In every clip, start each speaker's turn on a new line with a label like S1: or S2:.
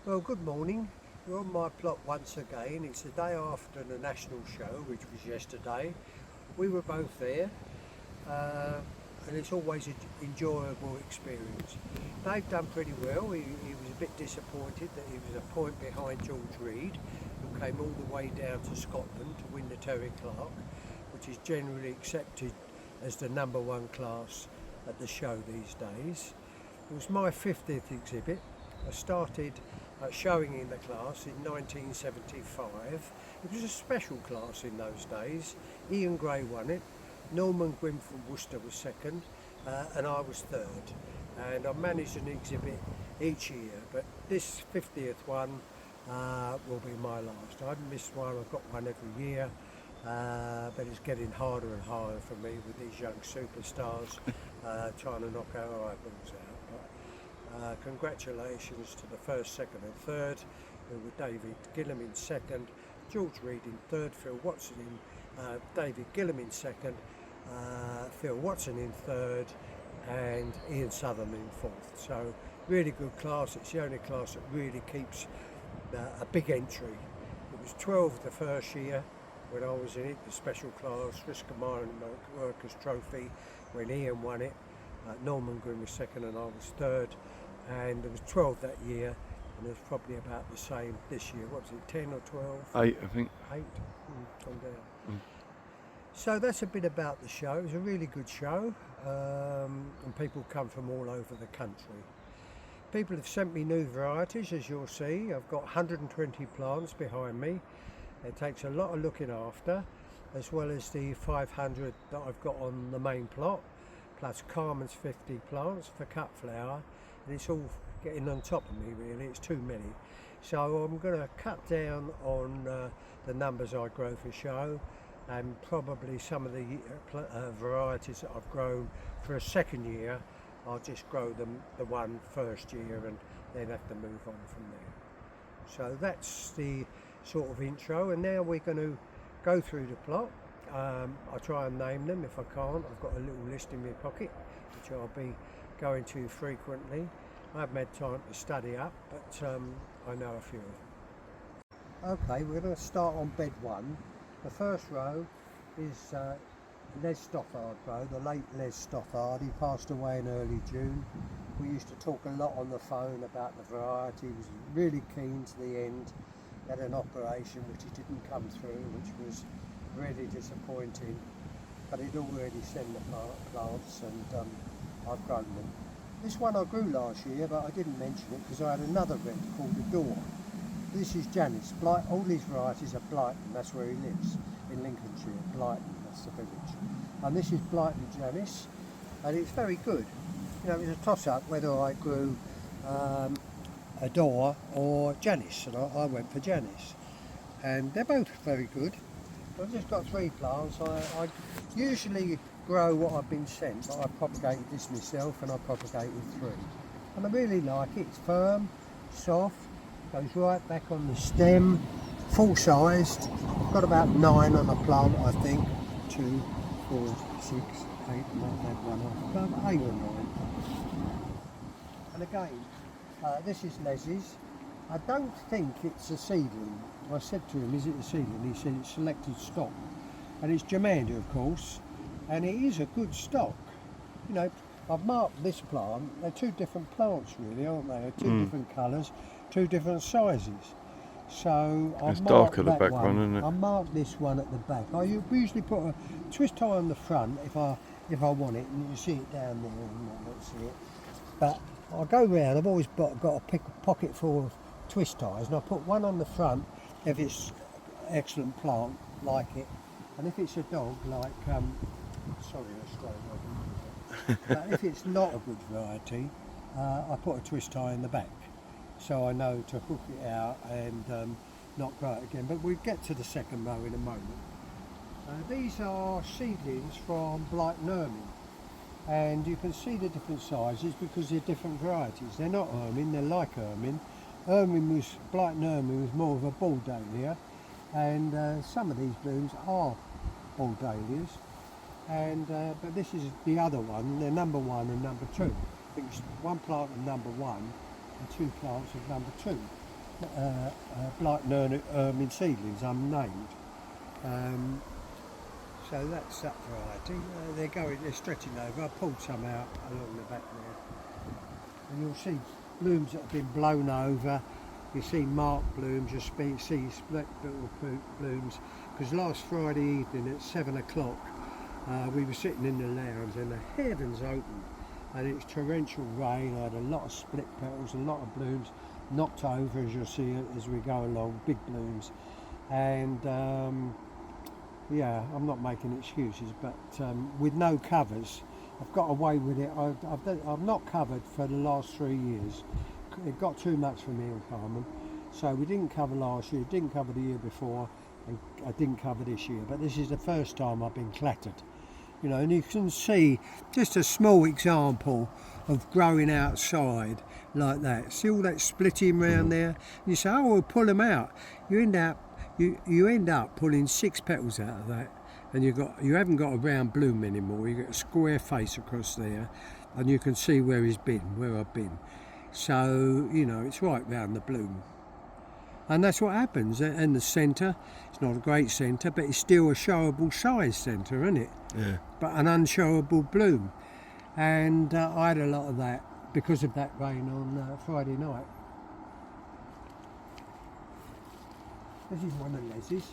S1: Well, good morning. You're on my plot once again. It's the day after the national show, which was yesterday. We were both there, uh, and it's always an enjoyable experience. Dave done pretty well. He was a bit disappointed that he was a point behind George Reed, who came all the way down to Scotland to win the Terry Clark, which is generally accepted as the #1 class at the show these days. It was my 50th exhibit. I started showing in the class in 1975. It was a special class in those days. Ian Gray won it, Norman Gwynn from Worcester was second, and I was third. And I managed an exhibit each year, but this 50th one will be my last. I haven't missed one, I've got one every year, but it's getting harder and harder for me with these young superstars trying to knock our eyeballs out. Congratulations to the first, second and third, who were David Gillam in second, George Reed in third, Phil Watson in David Gillam in second, Phil Watson in third, and Ian Southern in fourth. So really good class. It's the only class that really keeps a big entry. It was 12 the first year when I was in it, the special class, Risk of Mine Workers Trophy, when Ian won it. Norman Gwynn was second and I was third, and there was 12 that year, and there's probably about the same this year. What was it, 10 or 12?
S2: 8, I think.
S1: 8, gone down. So that's a bit about the show. It was a really good show, and people come from all over the country. People have sent me new varieties, as you'll see. I've got 120 plants behind me. It takes a lot of looking after, as well as the 500 that I've got on the main plot, plus Carmen's 50 plants for cut flower, and it's all getting on top of me really, it's too many. So I'm going to cut down on the numbers I grow for show, and probably some of the varieties that I've grown for a second year, I'll just grow them the one first year and then have to move on from there. So that's the sort of intro, and now we're going to go through the plot. I try and name them. If I can't, I've got a little list in my pocket which I'll be going to frequently. I haven't had time to study up, but I know a few of them. Okay, we're going to start on bed 1. The first row is Les Stothard row, the late Les Stothard. He passed away in early June. We used to talk a lot on the phone about the variety. He was really keen to the end. He had an operation which he didn't come through, which was really disappointing, but he'd already sent the plants, and I've grown them. This one I grew last year, but I didn't mention it because I had another red called Adore. This is Janice. All these varieties are Blighton, that's where he lives, in Lincolnshire. Blighton, that's the village. And this is Blighton Janice, and it's very good. You know, it was a toss-up whether I grew Adore or Janice, and I went for Janice. And they're both very good. I've just got 3 plants. I usually grow what I've been sent, but I propagated this myself, and I propagated 3. And I really like it. It's firm, soft, goes right back on the stem, full-sized. Got about 9 on a plant, I think. 2, 4, 6, 8, I might have one off. About 8 or 9. And again, this is Leslie's. I don't think it's a seedling. I said to him, is it a seedling? He said it's selected stock. And it's Germander, of course, and it is a good stock. You know, I've marked this plant. They're 2 different plants really, aren't they? They're 2 different colours, 2 different sizes. So I've marked
S2: darker the back
S1: one,
S2: isn't it?
S1: I marked this one at the back. I usually put a twist tie on the front if I want it, and you see it down there, and I don't see it. But I go round, I've always got a pocket full of twist ties, and I put one on the front if it's excellent plant, like it, and if it's a dog, like sorry, but if it's not a good variety, I put a twist tie in the back, so I know to hook it out and not grow it again. But we'll get to the second row in a moment. These are seedlings from Blighton Ermine, and you can see the different sizes because they're different varieties. They're not ermine, they're like ermine. Blighton Ermine was more of a ball dahlia, and some of these blooms are ball dahlias. And but this is the other one. They're #1 and #2. I think it's 1 plant of #1 and 2 plants of #2. Blighton ermine seedlings, unnamed. So that's that variety. They're stretching over. I pulled some out along the back there, and you'll see blooms that have been blown over. You see marked blooms. You see split little blooms. Because last Friday evening at 7 o'clock, we were sitting in the lounge and the heavens opened, and it was torrential rain. I had a lot of split petals, a lot of blooms knocked over, as you'll see as we go along, big blooms. And yeah, I'm not making excuses, but with no covers, I've got away with it. I've not covered for the last 3 years. It got too much for me and Carmen, so we didn't cover last year, didn't cover the year before, and I didn't cover this year. But this is the first time I've been clattered, you know. And you can see just a small example of growing outside like that. See all that splitting around there? And you say, oh, we'll pull them out. You end up pulling 6 petals out of that, and you haven't got a round bloom anymore. You got a square face across there, and you can see where I've been. So, you know, it's right round the bloom. And that's what happens. And the centre, it's not a great centre, but it's still a showable size centre, isn't it?
S2: Yeah.
S1: But an unshowable bloom. And I had a lot of that because of that rain on Friday night. This is one of Leslie's.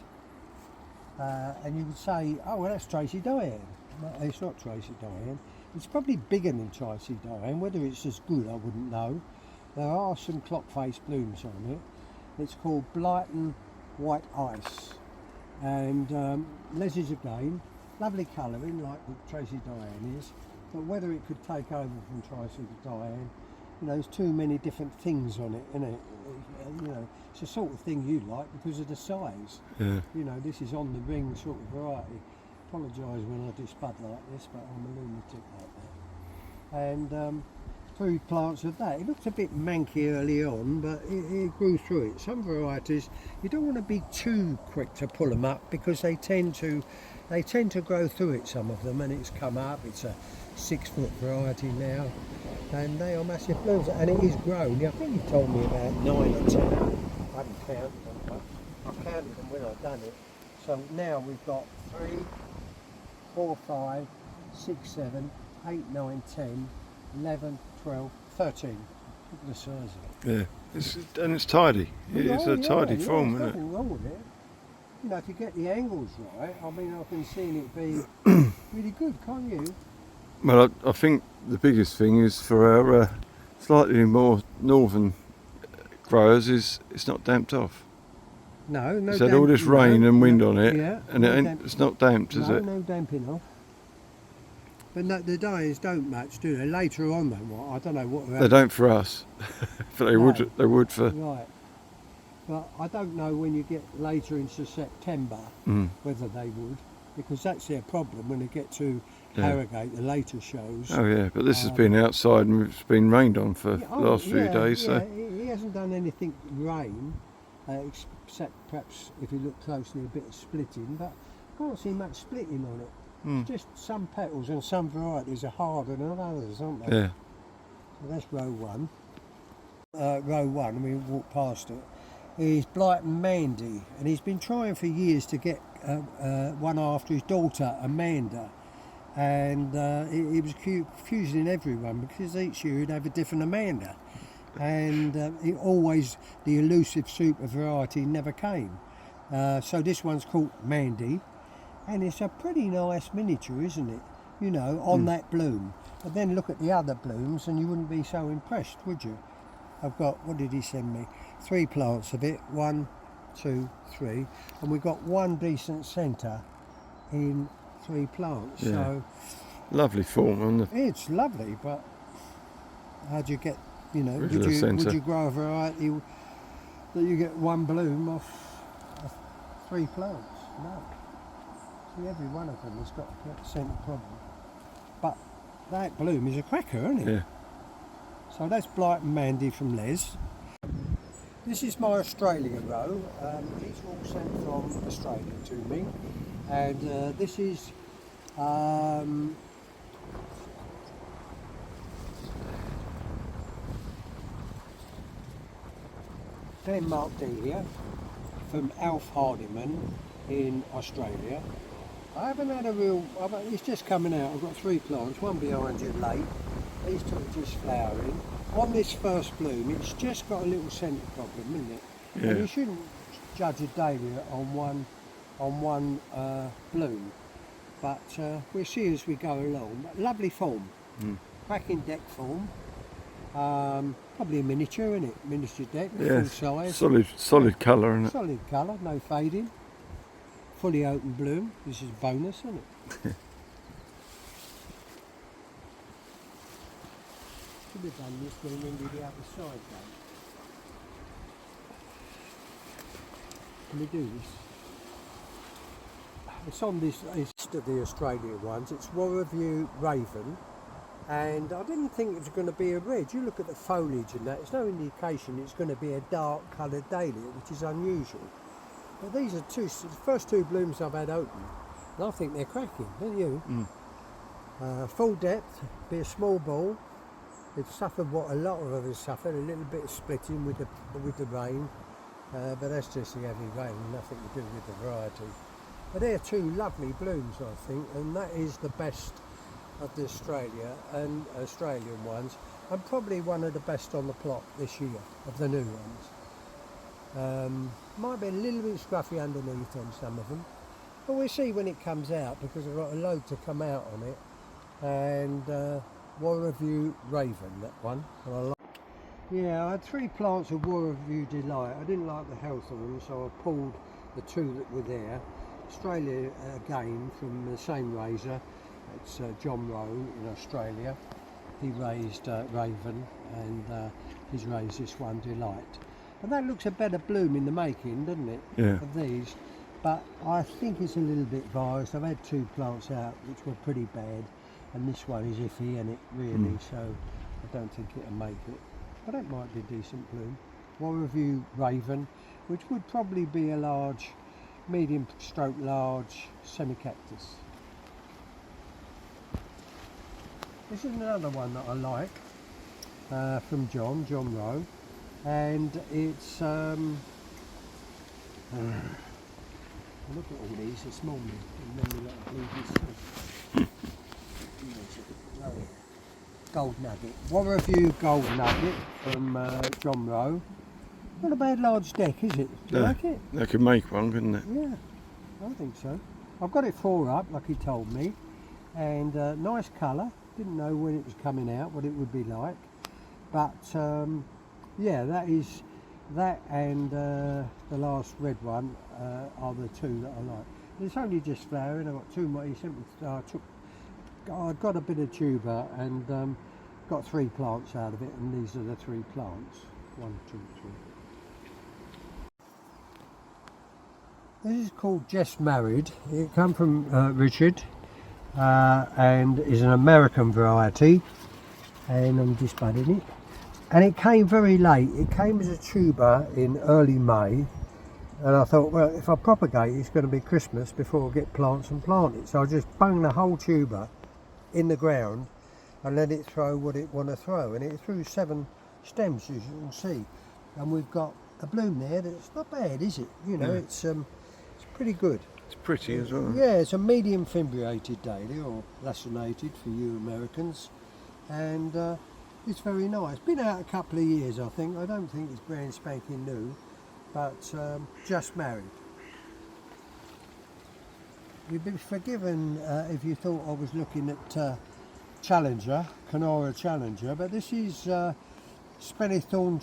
S1: And you would say, oh, well, that's Tracy Diane. No, it's not Tracy Diane. It's probably bigger than Tracy Diane. Whether it's as good, I wouldn't know. There are some clock-faced blooms on it. It's called Blighton White Ice. And Leslie's again, lovely colouring like Tracy Diane is. But whether it could take over from Tracy Diane, you know, there's too many different things on it, isn't it? You know, it's the sort of thing you like because of the size.
S2: Yeah.
S1: You know, this is on the ring sort of variety. Apologise when I do spud like this, but I'm a lunatic like that. And 3 plants of that. It looked a bit manky early on, but it grew through it. Some varieties, you don't want to be too quick to pull them up because they tend to grow through it, some of them, and it's come up. It's a 6-foot variety now, and they are massive blooms, and it is grown. I think you told me about 9 or 10. I haven't counted them, but I counted them when I've done it. So now we've got 3, 4, 5, 6, 7, 8, 9, 10, 11, 12, 13. Look at the size of it.
S2: Yeah, and it's tidy. It's a tidy form, isn't it?
S1: There's nothing wrong with it. You know, if you get the angles right, I mean, I can see it be really good, can't you?
S2: Well, I think the biggest thing is for our slightly more northern growers is it's not damped off.
S1: No
S2: it's had all this rain and wind on it,
S1: yeah,
S2: and it's not damped, is it?
S1: No damping off. But no, the Dahlias don't match, do they? Later on, though, what? I don't know what.
S2: They don't for us, but they would. They would for.
S1: Right. But I don't know when you get later into September whether they would, because that's their problem when they get to Harrogate, the later shows.
S2: Oh yeah, but this has been outside and it's been rained on for the last few days.
S1: Yeah,
S2: so
S1: he hasn't done anything rain, except perhaps if you look closely a bit of splitting, but I can't see much splitting on it. Just some petals and some varieties are harder than others, aren't they?
S2: Yeah.
S1: So that's row 1. Row 1, and we walked past it. He's Blighton Mandy, and he's been trying for years to get one after his daughter Amanda, and he was confusing everyone because each year he'd have a different Amanda, and the elusive super variety never came. So this one's called Mandy, and it's a pretty nice miniature, isn't it? You know, on that bloom. But then look at the other blooms and you wouldn't be so impressed, would you? I've got, what did he send me? 3 plants of it, 1, 2, 3, and we've got 1 decent centre in 3 plants.
S2: Yeah.
S1: So
S2: lovely form on the.
S1: It's lovely, but how do you get? You know, would you grow a variety that you get 1 bloom off 3 plants? No. See, every one of them has got a centre problem. But that bloom is a cracker, isn't it?
S2: Yeah.
S1: So that's Blighton Mandy from Les. This is my Australia row. These were all sent from Australia to me, and this is Mark Dahlia from Alf Hardiman in Australia. I haven't had a real, it's just coming out. I've got 3 plants, one behind you late. These two are just flowering. On this first bloom, it's just got a little scent problem, isn't it?
S2: Yeah.
S1: And you shouldn't judge a dahlia on one bloom, but we'll see as we go along. But lovely form, cracking deck form. Probably a miniature, isn't it? Miniature deck,
S2: Yeah,
S1: full size.
S2: solid colour, isn't it?
S1: Solid colour, no fading. Fully open bloom. This is bonus, isn't it? Should have done this when we did the other side though. Can we do this? It's on this list of the Australian ones. It's Warreview Raven, and I didn't think it was going to be a red. You look at the foliage and that, it's no indication it's going to be a dark coloured dahlia, which is unusual. But these are the first 2 blooms I've had open, and I think they're cracking, don't you? Full depth, be a small ball. It's suffered what a lot of others suffered, a little bit of splitting with the rain, but that's just the heavy rain, nothing to do with the variety. But they're 2 lovely blooms, I think, and that is the best of the Australian ones, and probably one of the best on the plot this year of the new ones. Might be a little bit scruffy underneath on some of them, but we'll see when it comes out, because I've got a load to come out on it. And Warreview Raven, that one. And yeah, I had 3 plants of Warreview Delight. I didn't like the health of them, so I pulled the 2 that were there. Australia again, from the same raiser. It's John Rowe in Australia. He raised Raven, and he's raised this one Delight. And that looks a better bloom in the making, doesn't it?
S2: Yeah.
S1: Of these. But I think it's a little bit virus. I've had 2 plants out which were pretty bad, and this one is iffy in it really, so I don't think it'll make it. But that might be a decent bloom. Warreview Raven, which would probably be a large, medium stroke large semi-cactus. This is another one that I like, from John Rowe, and it's look at all these this morning, and then we let blue Gold Nugget. Warreview Gold Nugget from John Rowe. Not a bad large deck, is it? Do you like it?
S2: They could make one, couldn't they?
S1: Yeah, I think so. I've got it 4 up, like he told me, and nice colour. Didn't know when it was coming out, what it would be like, but yeah, that and the last red one are the 2 that I like. It's only just flowering. I've got 2 more. He sent me. I got a bit of tuber and got 3 plants out of it, and these are the 3 plants. 1, 2, 3. This is called Just Married. It come from Richard, and is an American variety, and I'm just budding it. And it came very late. It came as a tuber in early May, and I thought, well, if I propagate, it's going to be Christmas before I get plants and plant it. So I just bung the whole tuber in the ground and let it throw what it want to throw, and it threw 7 stems, as you can see, and we've got a bloom there that's not bad, is it? You know, it's pretty good.
S2: It's pretty as well.
S1: Yeah, it's a medium fimbriated dahlia, or lacinated for you Americans, and it's very nice. Been out a couple of years, I think. I don't think it's brand spanking new, but just married. You'd be forgiven if you thought I was looking at Challenger, Canora Challenger, but this is Spennythorn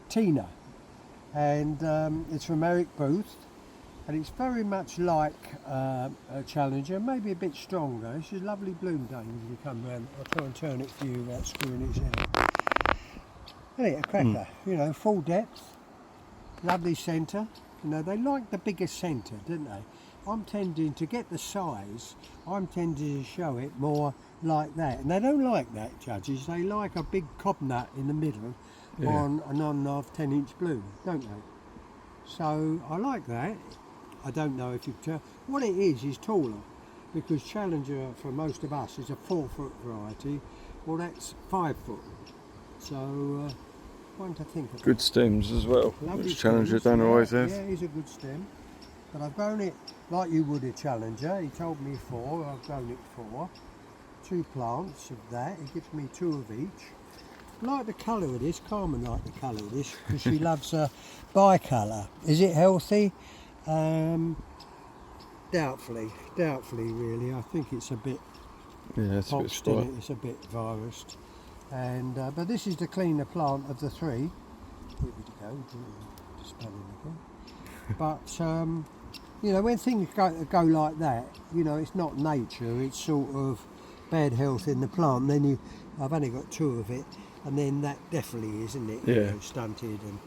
S1: Tina, and it's from Eric Booth, and it's very much like a Challenger, maybe a bit stronger. It's a lovely bloom day when you come round. I'll try and turn it for you without screwing its head. Hey, a cracker, you know, full depth, lovely centre. You know, they like the bigger centre, don't they? I'm tending to get the size, I'm tending to show it more like that. And they don't like that, judges. They like a big cob nut in the middle on a 9.5, 10-inch bloom, don't they? So I like that. I don't know if you can tell. What it is taller, because Challenger for most of us is a 4-foot variety. Well, that's 5 foot. So one to think about.
S2: Good stems as well,
S1: Lovely
S2: which Challenger
S1: stems,
S2: don't
S1: yeah,
S2: always have.
S1: Yeah, he's a good stem. But I've grown it like you would a Challenger. He told me 4, I've grown it 4. 2 plants of that, he gives me 2 of each. I like the colour of this, Carmen liked the colour of this because she loves bicolour. Is it healthy? Doubtfully really. I think it's a bit
S2: Yeah, it's a bit
S1: poxed in it,
S2: spot.
S1: it's a bit virused. And but this is the cleaner plant of the 3. Here we go, spelling again. But you know, when things go like that, you know, it's not nature, it's sort of bad health in the plant. Then I've only got 2 of it, and then that definitely is, isn't it?
S2: Yeah.
S1: You know, stunted, and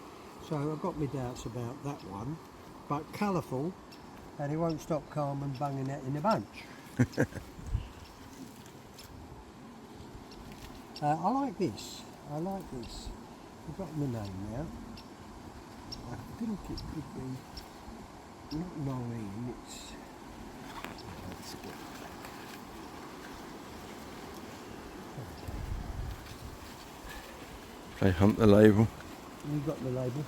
S1: so I've got my doubts about that one. But colourful, and it won't stop Carmen bunging that in a bunch. I like this. I've forgotten the name now. I think it could be not Noreen, it's... Let's get it back.
S2: They hunt the label.
S1: You got the label?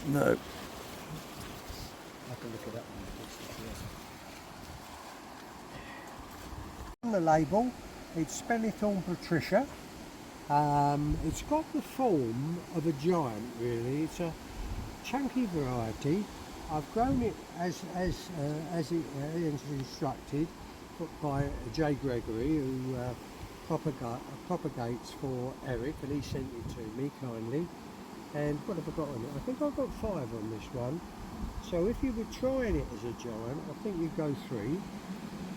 S2: No.
S1: I can look it up. On the label, it's Spellythorn Patricia. It's got the form of a giant, really. It's a chunky variety. I've grown it as is instructed by Jay Gregory, who propagates for Eric, and he sent it to me kindly. And what have I got on it? I think I've got 5 on this one. So if you were trying it as a giant, I think you'd go 3.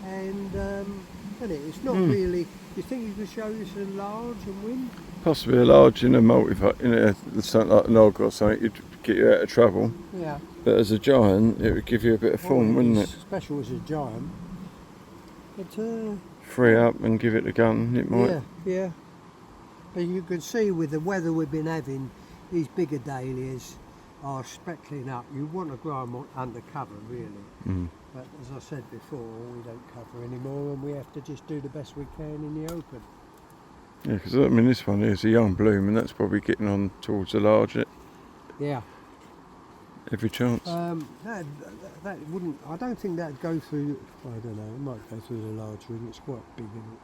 S1: And it's not really. You think you could show this a large and win?
S2: Possibly a large in a something like an og or something, you'd get you out of trouble.
S1: Yeah.
S2: But as a giant, it would give you a bit of form, wouldn't it?
S1: Special as a giant. But
S2: Free up and give it a gun, it might.
S1: yeah, yeah. But you can see with the weather we've been having, these bigger dahlias are speckling up. You want to grow them under cover, really.
S2: Mm.
S1: But as I said before, we don't cover anymore, and we have to just do the best we can in the open.
S2: Yeah, because I mean, this one is a young bloom, and that's probably getting on towards the large.
S1: Yeah.
S2: Every chance.
S1: That wouldn't. I don't think that'd go through. I don't know. It might go through the large ring. It's quite big, isn't it?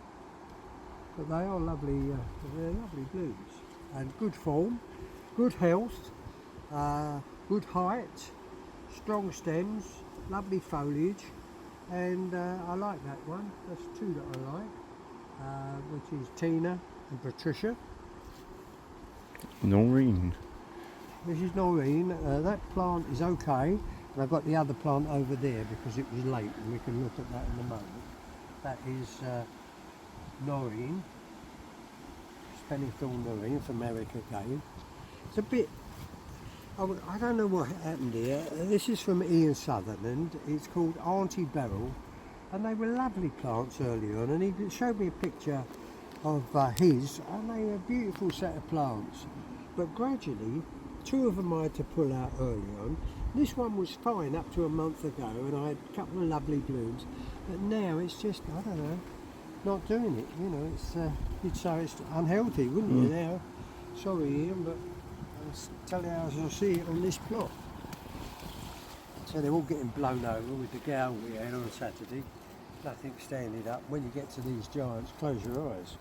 S1: But they are lovely. They're lovely blooms and good form, good health, good height, strong stems, lovely foliage, and I like that one. That's 2 that I like, which is Tina and Patricia.
S2: Noreen.
S1: This is Noreen. That plant is okay, and I've got the other plant over there because it was late, and we can look at that in a moment. That is Noreen, Spellythorn Noreen from Eric again. It's a bit. I don't know what happened here. This is from Ian Sutherland. It's called Auntie Beryl, and they were lovely plants early on. And he showed me a picture of his, and they were a beautiful set of plants. But gradually, 2 of them I had to pull out early on. This one was fine up to a month ago, and I had a couple of lovely blooms. But now it's just, I don't know, not doing it. You know, it's you'd say it's unhealthy, wouldn't you? Now, sorry, Ian, but I'll tell you how I see it on this plot. So they're all getting blown over with the gale we had on Saturday. Nothing standing up. When you get to these giants, close your eyes.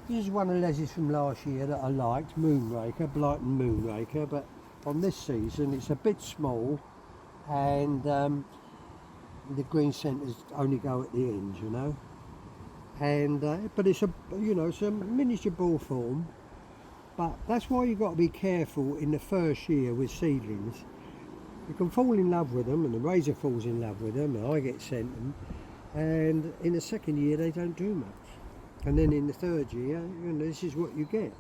S1: This is one of Leslie's from last year that I liked, Moonraker, Blighton Moonraker, but on this season it's a bit small, and the green centres only go at the ends, you know. And but it's it's a miniature ball form. But that's why you've got to be careful in the first year with seedlings. You can fall in love with them, and the razor falls in love with them, and I get sent them. And in the second year they don't do much. And then in the third year, this is what you get.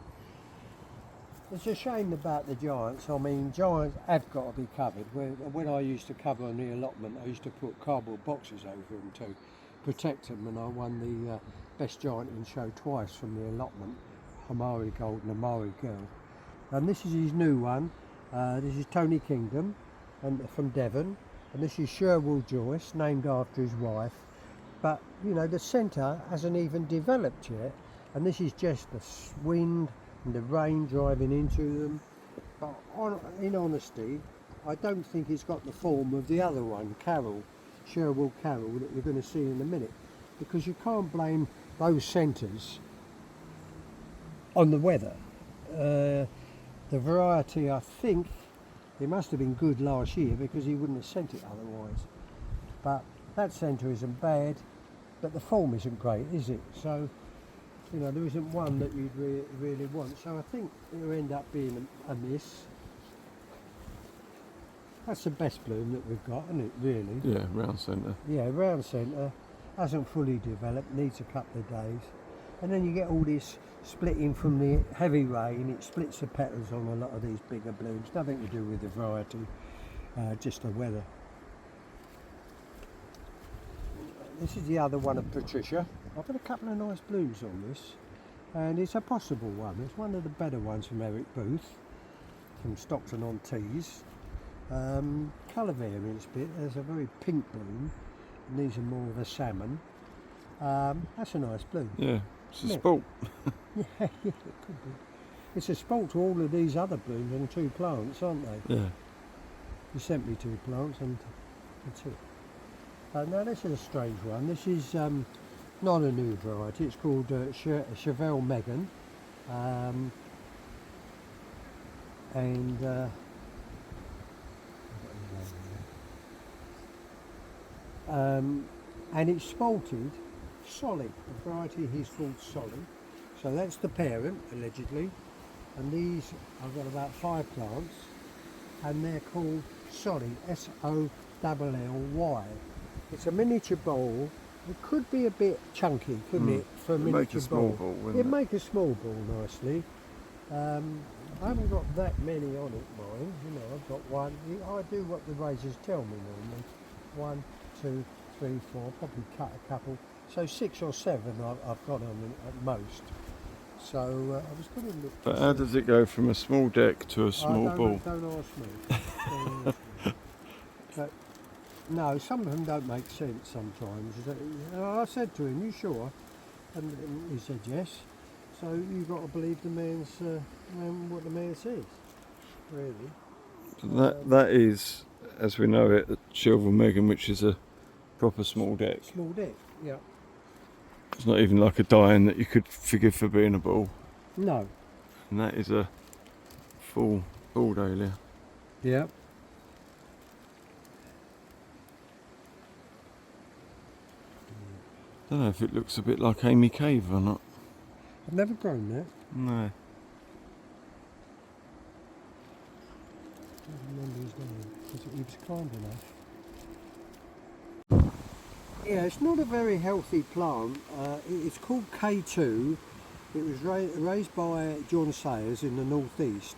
S1: It's a shame about the giants. I mean, giants have got to be covered. When I used to cover on the allotment, I used to put cardboard boxes over them to protect them, and I won the best giant in show twice from the allotment, Amari Gold and Amari Girl. And this is his new one. This is Tony Kingdom, and from Devon, and this is Sherwood Joyce, named after his wife. but you know the centre hasn't even developed yet, and this is just the wind and the rain driving into them. But in honesty, I don't think it's got the form of the other one, Sherwood Carroll, that you're going to see in a minute, because you can't blame those centres on the weather. The variety, I think, it must have been good last year because he wouldn't have sent it otherwise. But that centre isn't bad, but the form isn't great, is it? So, you know, there isn't one that you'd really want. So I think it'll end up being a miss. That's the best bloom that we've got, isn't it, really?
S2: Yeah, round centre.
S1: Yeah, round centre, hasn't fully developed, needs a couple of days. And then you get all this splitting from the heavy rain, it splits the petals on a lot of these bigger blooms, nothing to do with the variety, just the weather. This is the other one of Patricia. I've got a couple of nice blooms on this, and it's a possible one. It's one of the better ones from Eric Booth, from Stockton-on-Tees. Colour variance bit, there's a very pink bloom, and these are more of a salmon. That's a nice bloom.
S2: Yeah, it's a sport.
S1: Yeah, it could be. It's a sport to all of these other blooms on 2 plants, aren't they?
S2: Yeah.
S1: You sent me 2 plants and 2. Now this is a strange one. This is not a new variety. It's called Chevelle Megan, and it's spalted Solid. The variety he's called Solid. So that's the parent, allegedly, and these I've got about 5 plants, and they're called Solid, S-O-L-L-Y. It's a miniature bowl. It could be a bit chunky, couldn't it, for a
S2: It'd
S1: miniature
S2: make a small
S1: bowl?
S2: ball,
S1: It'd make a small ball nicely. I haven't got that many on it, mine. You know, I've got one. I do what the raisers tell me normally. 1, 2, 3, 4. Probably cut a couple. So 6 or 7 I've got on them at most. So I was going to look.
S2: But how does it go from a small deck to a small ball?
S1: Don't ask me. Don't ask me. But no, some of them don't make sense sometimes. I said to him, "You sure?" And he said yes. So you've got to believe the man's what the man says, really.
S2: So that is, as we know it, Chevelle Megan, which is a proper small deck.
S1: Small deck, yeah.
S2: It's not even like a Diane that you could forgive for being a ball.
S1: No.
S2: And that is a full Dahlia.
S1: Yeah.
S2: I don't know if it looks a bit like Amy Cave or not.
S1: I've never grown that.
S2: No.
S1: I don't remember his name, because he was kind enough. Yeah, it's not a very healthy plant. It's called K2. It was raised by John Sayers in the northeast.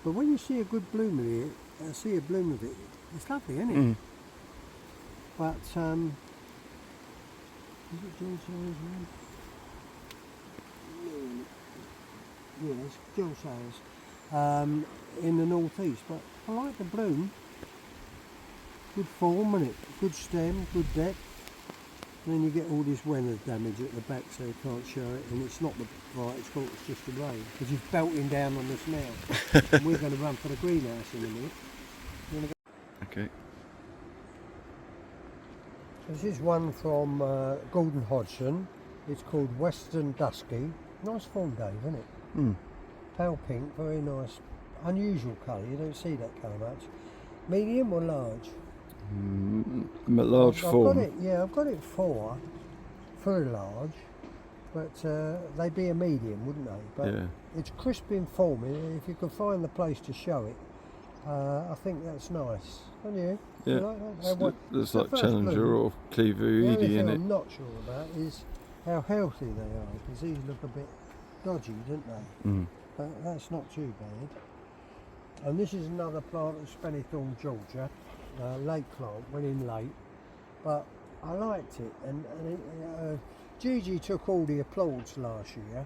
S1: But when you see a good bloom of it, it's lovely, isn't it?
S2: Mm.
S1: But is it John Sayers' one? Yeah, it's John Sayers in the northeast. But I like the bloom. Good form, isn't it? Good stem, good depth. And then you get all this weather damage at the back, so you can't show it. And it's not the variety, it's just the rain, because it's belting down on us now. And we're going to run for the greenhouse in a minute.
S2: Okay.
S1: This is one from Gordon Hodgson. It's called Western Dusky. Nice form, Dave, isn't it?
S2: Mm.
S1: Pale pink, very nice, unusual colour. You don't see that colour much. Medium or large?
S2: Large form.
S1: I've got it for large, but they'd be a medium, wouldn't they? But
S2: Yeah.
S1: it's crisp in form. If you can find the place to show it, I think that's nice. Don't you?
S2: Yeah.
S1: You like that?
S2: Looks
S1: the
S2: like
S1: first
S2: Challenger
S1: bloom.
S2: or Cleaver
S1: The only
S2: Edie
S1: thing
S2: in it.
S1: I'm not sure about is how healthy they are, because these look a bit dodgy, don't they?
S2: Mm.
S1: But that's not too bad. And this is another plant of Spennythorn, Georgia. Late plant, went in late, but I liked it. And Gigi took all the applause last year,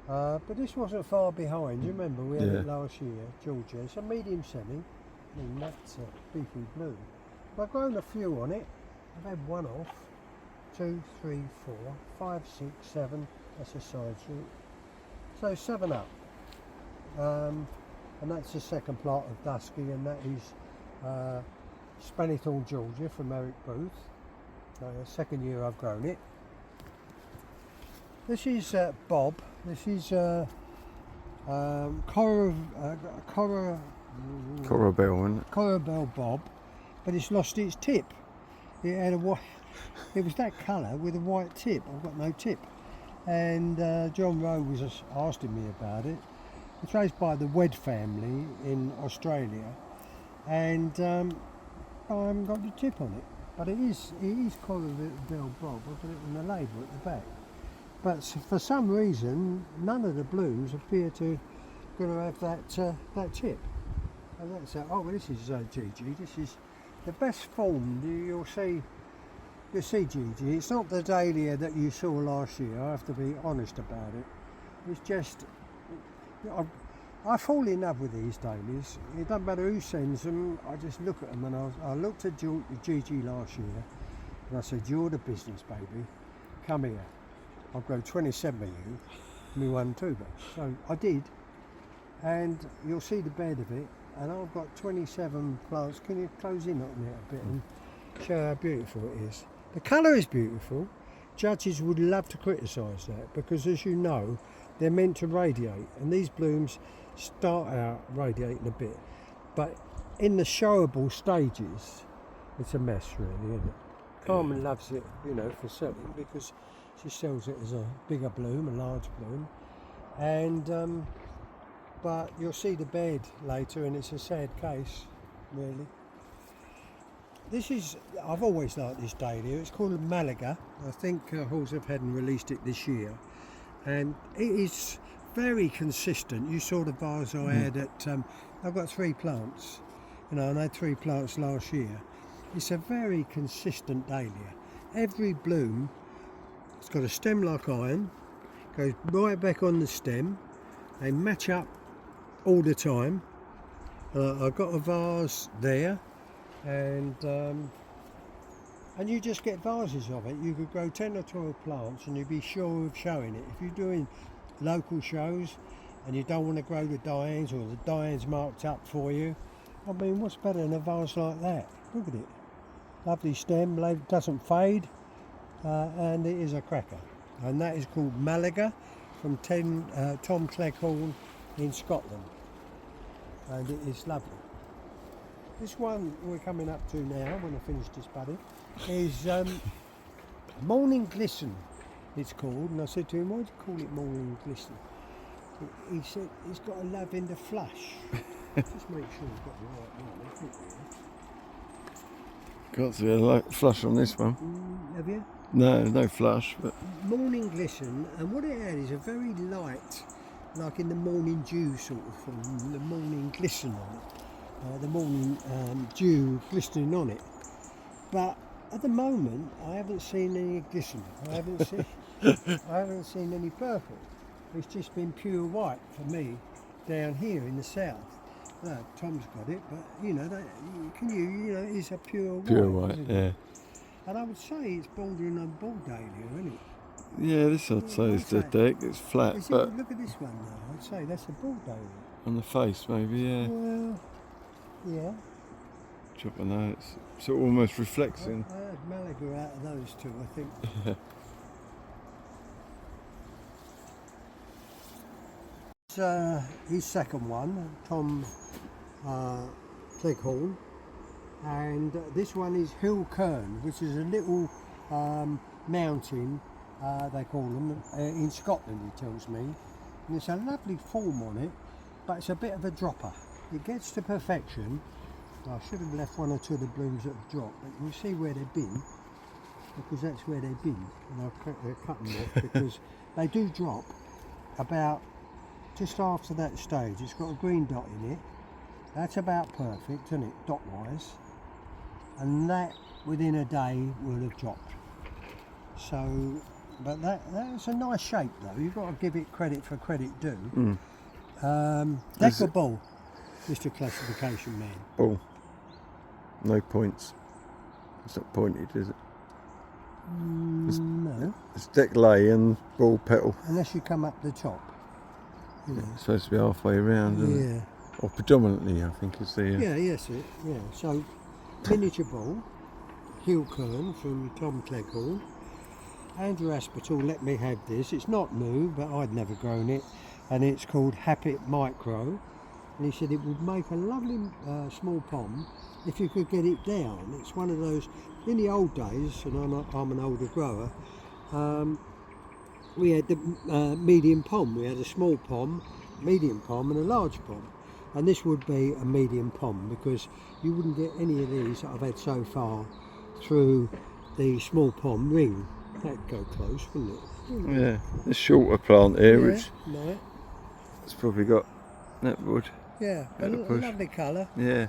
S1: but this wasn't far behind. You remember we had it last year, Georgia. It's a medium semi. I mean, that's a beefy blue. I've grown a few on it. I've had one off. 2, 3, 4, 5, 6, 7. That's a side shoot. So 7 up. And that's the second plot of Dusky, and that is Spanithorn Georgia from Eric Booth. Second year I've grown it. This is Bob. This is
S2: Corabelle
S1: Bob, but it's lost its tip. It had a white. It was that colour with a white tip. I've got no tip. And John Rowe was asking me about it. It's raised by the Wed family in Australia, and I haven't got the tip on it. But it is Corabelle Bob. I've got it in the label at the back. But for some reason, none of the blooms appear to going to have that tip. And that's oh, well, this is Gigi. This is the best formed. You'll see Gigi. It's not the Dahlia that you saw last year. I have to be honest about it. It's just I fall in love with these Dahlias. It doesn't matter who sends them. I just look at them, and I looked at Gigi last year, and I said, "You're the business, baby. Come here. I'll grow 27 of you, me one tuber." So I did, and you'll see the bed of it, and I've got 27 plants. Can you close in on it a bit and show how beautiful it is? The colour is beautiful. Judges would love to criticise that, because as you know, they're meant to radiate, and these blooms start out radiating a bit, but in the showable stages, it's a mess really, isn't it? Carmen loves it, you know, for selling, because she sells it as a bigger bloom, a large bloom, and but you'll see the bed later, and it's a sad case, really. This is, I've always liked this Dahlia. It's called Malaga. I think Halsey hadn't released it this year, and it is very consistent. You saw the vase I had at, I've got 3 plants, you know, and I had 3 plants last year. It's a very consistent Dahlia. Every bloom, it's got a stem like iron, goes right back on the stem. They match up all the time. I've got a vase there, and you just get vases of it. You could grow 10 or 12 plants and you'd be sure of showing it. If you're doing local shows and you don't want to grow the Dianes, or the Diane's marked up for you, I mean, what's better than a vase like that? Look at it. Lovely stem, doesn't fade, and it is a cracker. And that is called Malaga from Tom Cleghorn in Scotland. And it is lovely. This one we're coming up to now, when I finish this budding, is Morning Glisten, it's called. And I said to him, why do you call it Morning Glisten? He said, it's got a lavender flush. Just make sure you've got the right one, I think.
S2: Got to be a light flush on this one.
S1: Have you?
S2: No flush, but
S1: Morning Glisten, and what it had is a very light, like in the morning dew sort of thing, the morning glisten on it, the morning dew glistening on it. But at the moment, I haven't seen any glisten. I haven't seen any purple. It's just been pure white for me down here in the south. No, Tom's got it, but you know, it's a pure white.
S2: pure white, yeah.
S1: And I would say it's bordering on Bull Dahlia, isn't it?
S2: Yeah, this I'd say is the deck. It's flat, but
S1: look at this one though. I'd say that's a Bull Dahlia.
S2: on the face maybe, yeah.
S1: Well, yeah.
S2: Chop on that, it sort of almost reflects in.
S1: I had Malaga out of those two, I think. His second one, Tom Cleghorn, and this one is Hill Kern, which is a little mountain, they call them, in Scotland, he tells me. And it's a lovely form on it, but it's a bit of a dropper. It gets to perfection. I should have left 1 or 2 of the blooms that have dropped, but you'll see where they've been, because that's where they've been, and I'll cut them off because they do drop about just after that stage. It's got a green dot in it. That's about perfect, isn't it, dot wise? And that within a day will have dropped. So, but that's a nice shape though. You've got to give it credit for credit due. Deck or ball, Mr. Classification Man?
S2: Ball. No points. It's not pointed, is it?
S1: No,
S2: It's deck lay and ball petal.
S1: unless you come up the top. Yeah,
S2: It's supposed to be halfway around, isn't it?
S1: yeah,
S2: Or predominantly, I think, is the.
S1: yeah, yes, yeah. So miniature ball, hill kern from Tom Cleghorn. Andrew Aspinall let me have this. It's not new, but I'd never grown it, and it's called Happit Micro. And he said it would make a lovely small pond if you could get it down. It's one of those, in the old days, and I'm an older grower, we had the medium pond. We had a small pond, medium pond and a large pond. And this would be a medium pond because you wouldn't get any of these that I've had so far through the small pond ring. That'd go close, wouldn't it?
S2: Yeah, the shorter plant here,
S1: Yeah,
S2: which
S1: no,
S2: it's probably got that wood.
S1: yeah, a
S2: Better push.
S1: lovely colour.
S2: Yeah,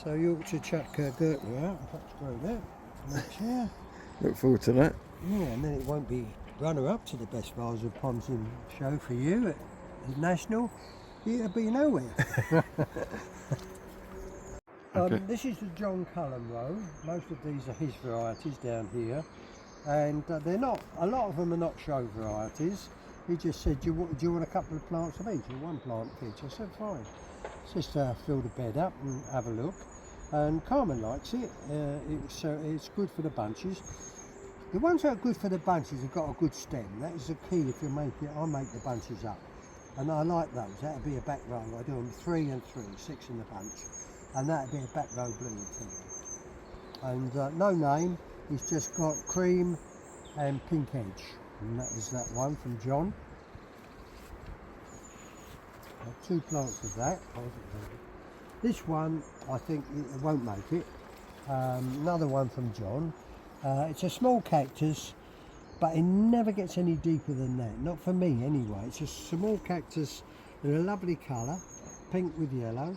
S1: So you ought to chuck Gertrude out and perhaps grow that next year.
S2: look forward to that.
S1: Yeah, and then it won't be runner-up to the best vase of ponds in show for you at the National. It'll be nowhere.
S2: Okay.
S1: This is the John Cullen row. Most of these are his varieties down here, and they're not. A lot of them are not show varieties. He just said, "Do you want a couple of plants of each, or one plant of each?" I said, "Fine." Just fill the bed up and have a look. And Carmen likes it. It's good for the bunches. The ones that are good for the bunches have got a good stem. That is the key. If you make it, I make the bunches up, and I like those. That'd be a back row. I do them 3 and 3, 6 in the bunch, and that'd be a back row blooming thing. And no name. He's just got cream and pink edge, and that is that one from John. 2 plants of that. This one, I think it won't make it. Another one from John. It's a small cactus, but it never gets any deeper than that. Not for me anyway. It's a small cactus in a lovely colour, pink with yellow.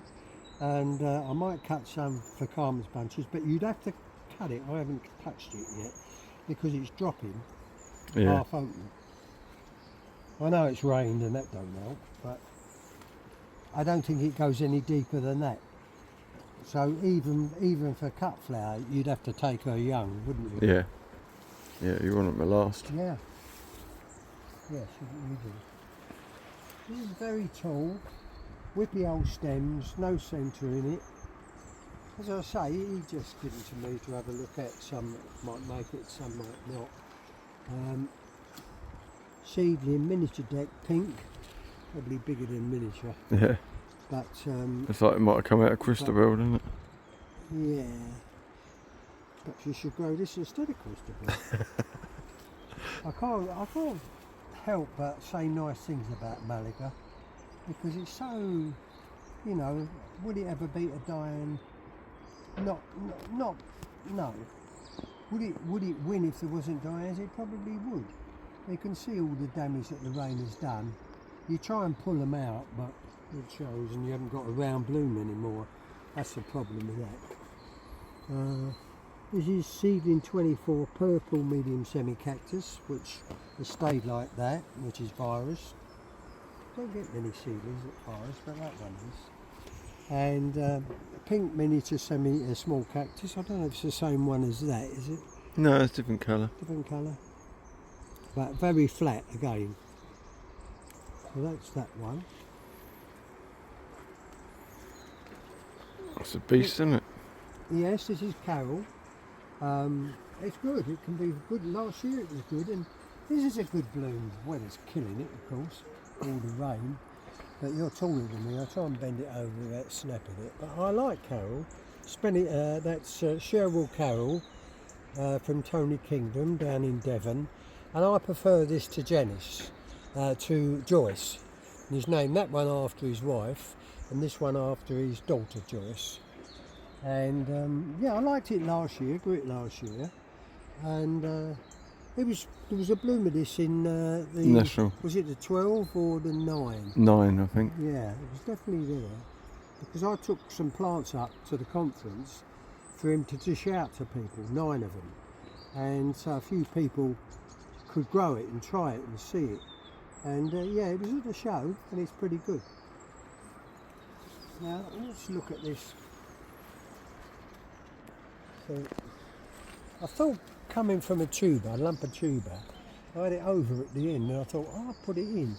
S1: And I might cut some for Carmen's bunches, but you'd have to cut it. I haven't touched it yet because it's dropping half open. I know it's rained and that don't help, but I don't think it goes any deeper than that. So even for cut flower, you'd have to take her young, wouldn't you?
S2: Yeah. Yeah, you want them to last.
S1: Yeah. Yes, you do. This is very tall, whippy old stems, no centre in it. As I say, he just given to me to have a look at. Some might make it, some might not. Seedling, miniature deck, pink, probably bigger than miniature.
S2: Yeah.
S1: But
S2: It's like it might have come out of Christabel, doesn't it?
S1: yeah, perhaps you should grow this instead of Christabel. I can't help but say nice things about Malaga because it's so, you know, would it ever beat a Diane? No. Would it win if there wasn't Diane's? It probably would. You can see all the damage that the rain has done. You try and pull them out, but it shows, and you haven't got a round bloom anymore. That's the problem with that. This is seedling 24 purple medium semi-cactus, which has stayed like that, which is virus. Don't get many seedlings at virus, but that one is. And pink miniature small cactus. I don't know if it's the same one as that, is it?
S2: No, it's different colour.
S1: Different colour. But very flat again. So that's that one.
S2: It's a beast, isn't it?
S1: Yes, this is Carol. It's good. It can be good. Last year it was good, and this is a good bloom. Weather's killing it, of course, all the rain. But you're taller than me. I'll try and bend it over without snapping it. But I like Carol. That's Cheryl Carroll from Tony Kingdom down in Devon, and I prefer this to Janice, to Joyce. And he's named that one after his wife, and this one after his daughter Joyce. And yeah, I liked it last year. Grew it last year, and there was a bloom of this in the
S2: National.
S1: Was it the 12 or the 9?
S2: 9, I think.
S1: Yeah, it was definitely there because I took some plants up to the conference for him to dish out to people, 9 of them, and so a few people could grow it and try it and see it. And yeah, it was at the show, and it's pretty good. Now let's look at this. So I thought coming from a tuber, a lump of tuber. I had it over at the end and I thought, oh, I'll put it in.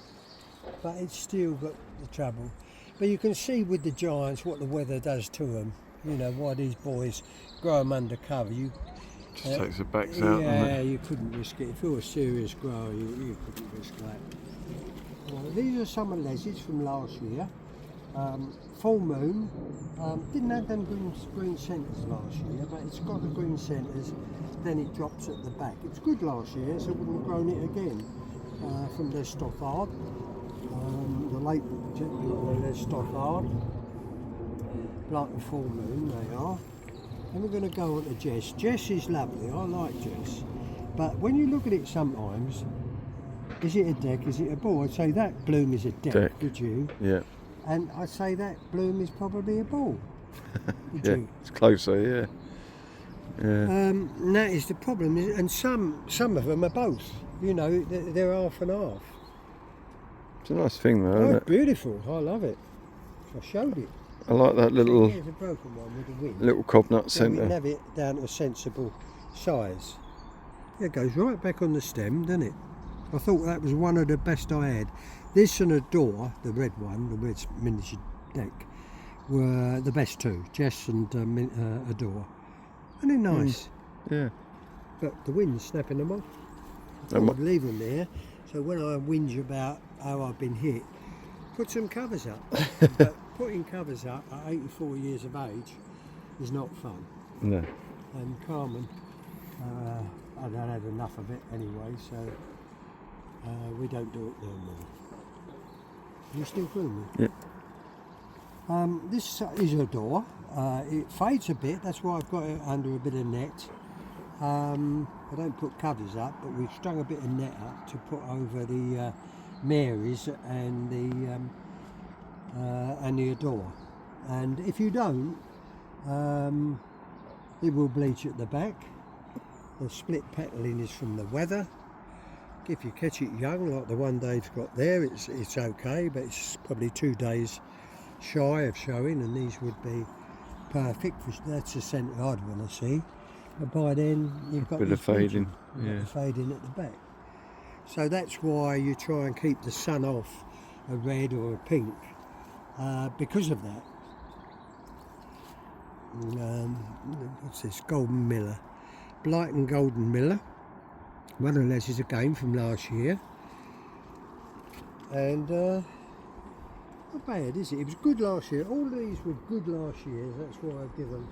S1: But it's still got the trouble. But you can see with the giants what the weather does to them. You know, why these boys grow them under cover.
S2: Just takes the backs out.
S1: Yeah, you couldn't risk it. If you're a serious grower, you couldn't risk that. These are some of Leslie's from last year. Full moon. Didn't have them green centres last year, but it's got the green centres, then it drops at the back. It was good last year, so I wouldn't have grown it again. From the Stockard, the late Stockard, like the full moon they are. And we're going to go on to Jess. Jess is lovely, I like Jess. But when you look at it sometimes, is it a deck, is it a ball? I'd say that bloom is a deck. Would you?
S2: Yeah.
S1: And I'd say that bloom is probably a ball.
S2: Yeah, it's closer, yeah. Yeah.
S1: And that is the problem. And some of them are both. You know, they're half and half.
S2: It's a nice thing though, isn't it?
S1: Beautiful. I love it. I showed it.
S2: I like that little
S1: Here's a broken one with the wing.
S2: little cobnut
S1: So we can
S2: centre.
S1: have it down to a sensible size. It goes right back on the stem, doesn't it? I thought that was one of the best I had. This and Adore, the red one, the red miniature deck, were the best two. Jess and Adore. And they're nice.
S2: Yeah.
S1: But the wind's snapping them off. I would leave them there. So when I whinge about how I've been hit, put some covers up. But putting covers up at 84 years of age is not fun.
S2: No.
S1: And Carmen, I don't have enough of it anyway, so we don't do it no more. You still filming?
S2: Yep.
S1: This is a door. It fades a bit, that's why I've got it under a bit of net. I don't put covers up, but we've strung a bit of net up to put over the Marys and the Adore. And if you don't, it will bleach at the back. The split petaling is from the weather. If you catch it young, like the one Dave's got there, it's okay, but it's probably 2 days shy of showing, and these would be perfect. That's the centre I'd want to see. But by then, you've got
S2: a bit of fading.
S1: Yeah, fading at the back. So that's why you try and keep the sun off a red or a pink, because of that. What's this? Golden Miller. Blight and Golden Miller. One of those is a game from last year. And not bad, is it? It was good last year. All of these were good last year. That's why I give them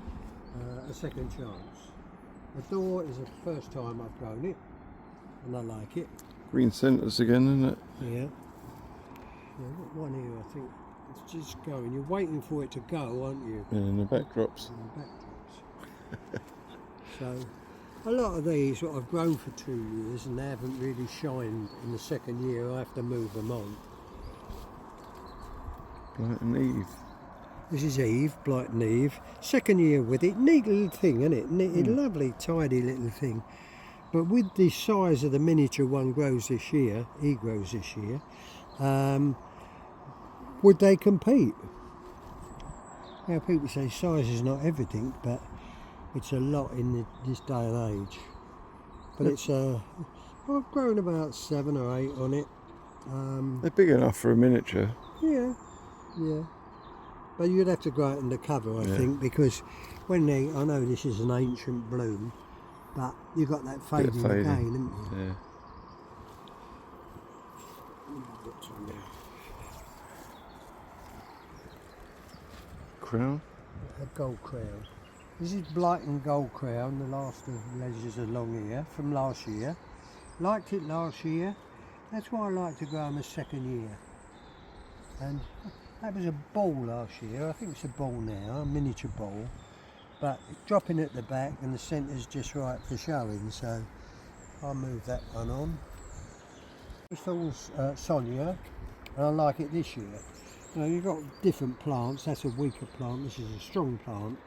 S1: a second chance. Adore is the first time I've grown it, and I like it.
S2: Green centres again, isn't it?
S1: Yeah. I've got one here, I think. It's just going. You're waiting for it to go, aren't you?
S2: Yeah, and the backdrops.
S1: And the backdrops. So, a lot of these, what I've grown for 2 years, and they haven't really shined in the second year. I have to move them on.
S2: Blight and Eve.
S1: This is Eve, Blight and Eve. Second year with it. Neat little thing, isn't it? Neat, lovely, tidy little thing. But with the size of the miniature one grows this year, he grows this year, would they compete? Now people say size is not everything, but it's a lot in this day and age. But it's I've grown about 7 or 8 on it.
S2: They're big enough for a miniature.
S1: Yeah. But you'd have to grow it under cover, I think, because when I know this is an ancient bloom, but you've got that fading again, haven't you?
S2: Yeah. Crown?
S1: A gold crown. This is Blight and Gold Crown, the last of Leisures along here from last year. Liked it last year. That's why I like to grow them a second year. And that was a ball last year. I think it's a ball now, a miniature ball. But it's dropping at the back and the centre's just right for showing, so I'll move that one on. This one's Sonia, and I like it this year. You know, you've got different plants. That's a weaker plant, this is a strong plant.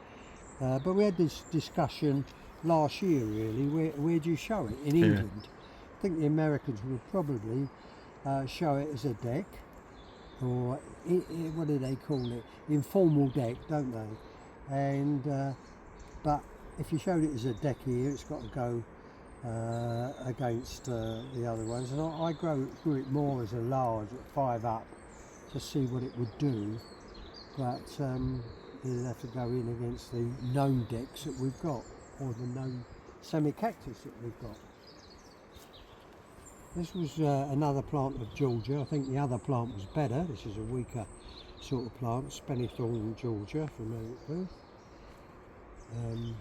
S1: But we had this discussion last year, really. Where do you show it? In England. I think the Americans would probably show it as a deck, or what do they call it? Informal deck, don't they? And but if you showed it as a deck here, it's got to go against the other ones, and I grew it more as a large at 5 up to see what it would do, but it'll have to go in against the gnome decks that we've got, or the gnome semi-cactus that we've got. This was another plant of Georgia. I think the other plant was better. This is a weaker sort of plant, Spanythorn Georgia from Eric Booth. And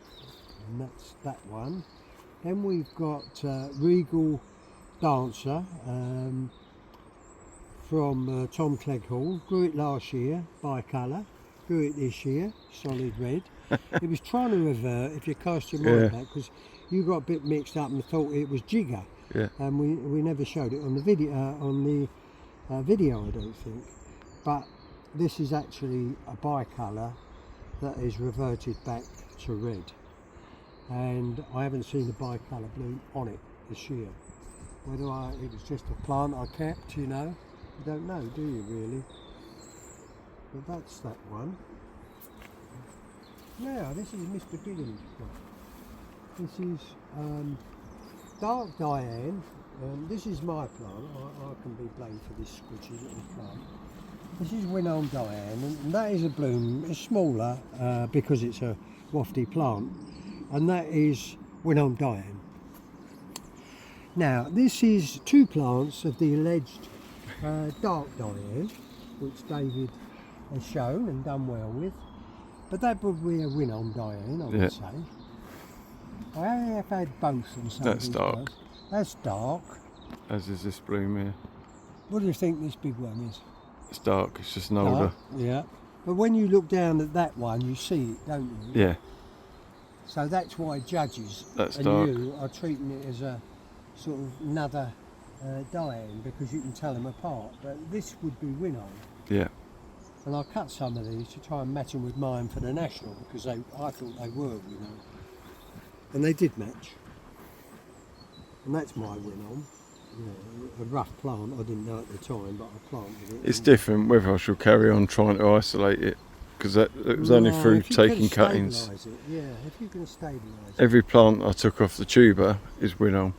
S1: that's that one. Then we've got Regal Dancer from Tom Clegg-Hall. Grew it last year, bicolour. Grew it this year, solid red. It was trying to revert, if you cast your mind back, because you got a bit mixed up and thought it was jigger.
S2: Yeah.
S1: And we never showed it on the video. Video, I don't think. But this is actually a bicolour that is reverted back to red. And I haven't seen a bicolour bloom on it this year. Whether it was just a plant I kept, you know, you don't know, do you really? But that's that one. Now this is Mr. Gillam's plant. This is dark Diane. This is my plant. I can be blamed for this squidgy little plant. This is Winholm Diane, and that is a bloom. It's smaller because it's a wafty plant, and that is Winholm Diane. Now this is 2 plants of the alleged dark Diane, which David has shown and done well with, but that would be a Winholm Diane, I would say. I have had both on some
S2: That's
S1: of these
S2: dark.
S1: plants. That's dark.
S2: As is this bloom here.
S1: What do you think this big one is?
S2: It's dark, it's just an older.
S1: Dark, yeah. But when you look down at that one, you see it, don't you?
S2: Yeah.
S1: So that's why judges
S2: That's
S1: and
S2: dark.
S1: you are treating it as a sort of another Diane, because you can tell them apart. But this would be Winholm.
S2: Yeah.
S1: And I cut some of these to try and match them with mine for the national, because I thought they were Winholm. And they did match. And that's my Winholm. You know, a rough plant, I didn't know at the time, but I planted it.
S2: It's different whether I shall carry on trying to isolate it, because it was only
S1: No,
S2: through
S1: if you
S2: taking
S1: can
S2: cuttings.
S1: stabilise it, yeah, if you can stabilise it.
S2: Every plant I took off the tuber is Winholm.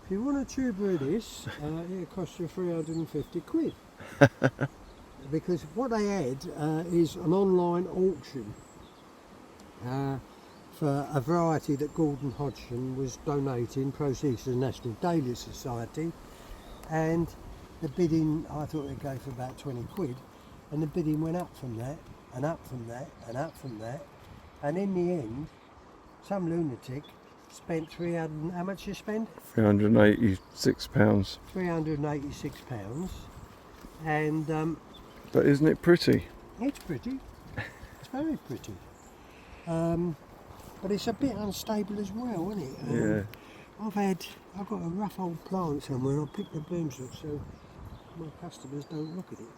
S1: If you want a tuber of this, it costs you 350 quid. Because what they had is an online auction for a variety that Gordon Hodgson was donating proceeds to the National Dahlia Society, and the bidding, I thought they'd go for about 20 quid, and the bidding went up from that and up from that and up from that, and in the end some lunatic spent 300, how much you spend?
S2: £386.
S1: £386, and
S2: But isn't it pretty?
S1: it's pretty, it's very pretty, but it's a bit unstable as well, isn't it?
S2: Yeah.
S1: I've got a rough old plant somewhere. I'll pick the blooms up so my customers don't look at it.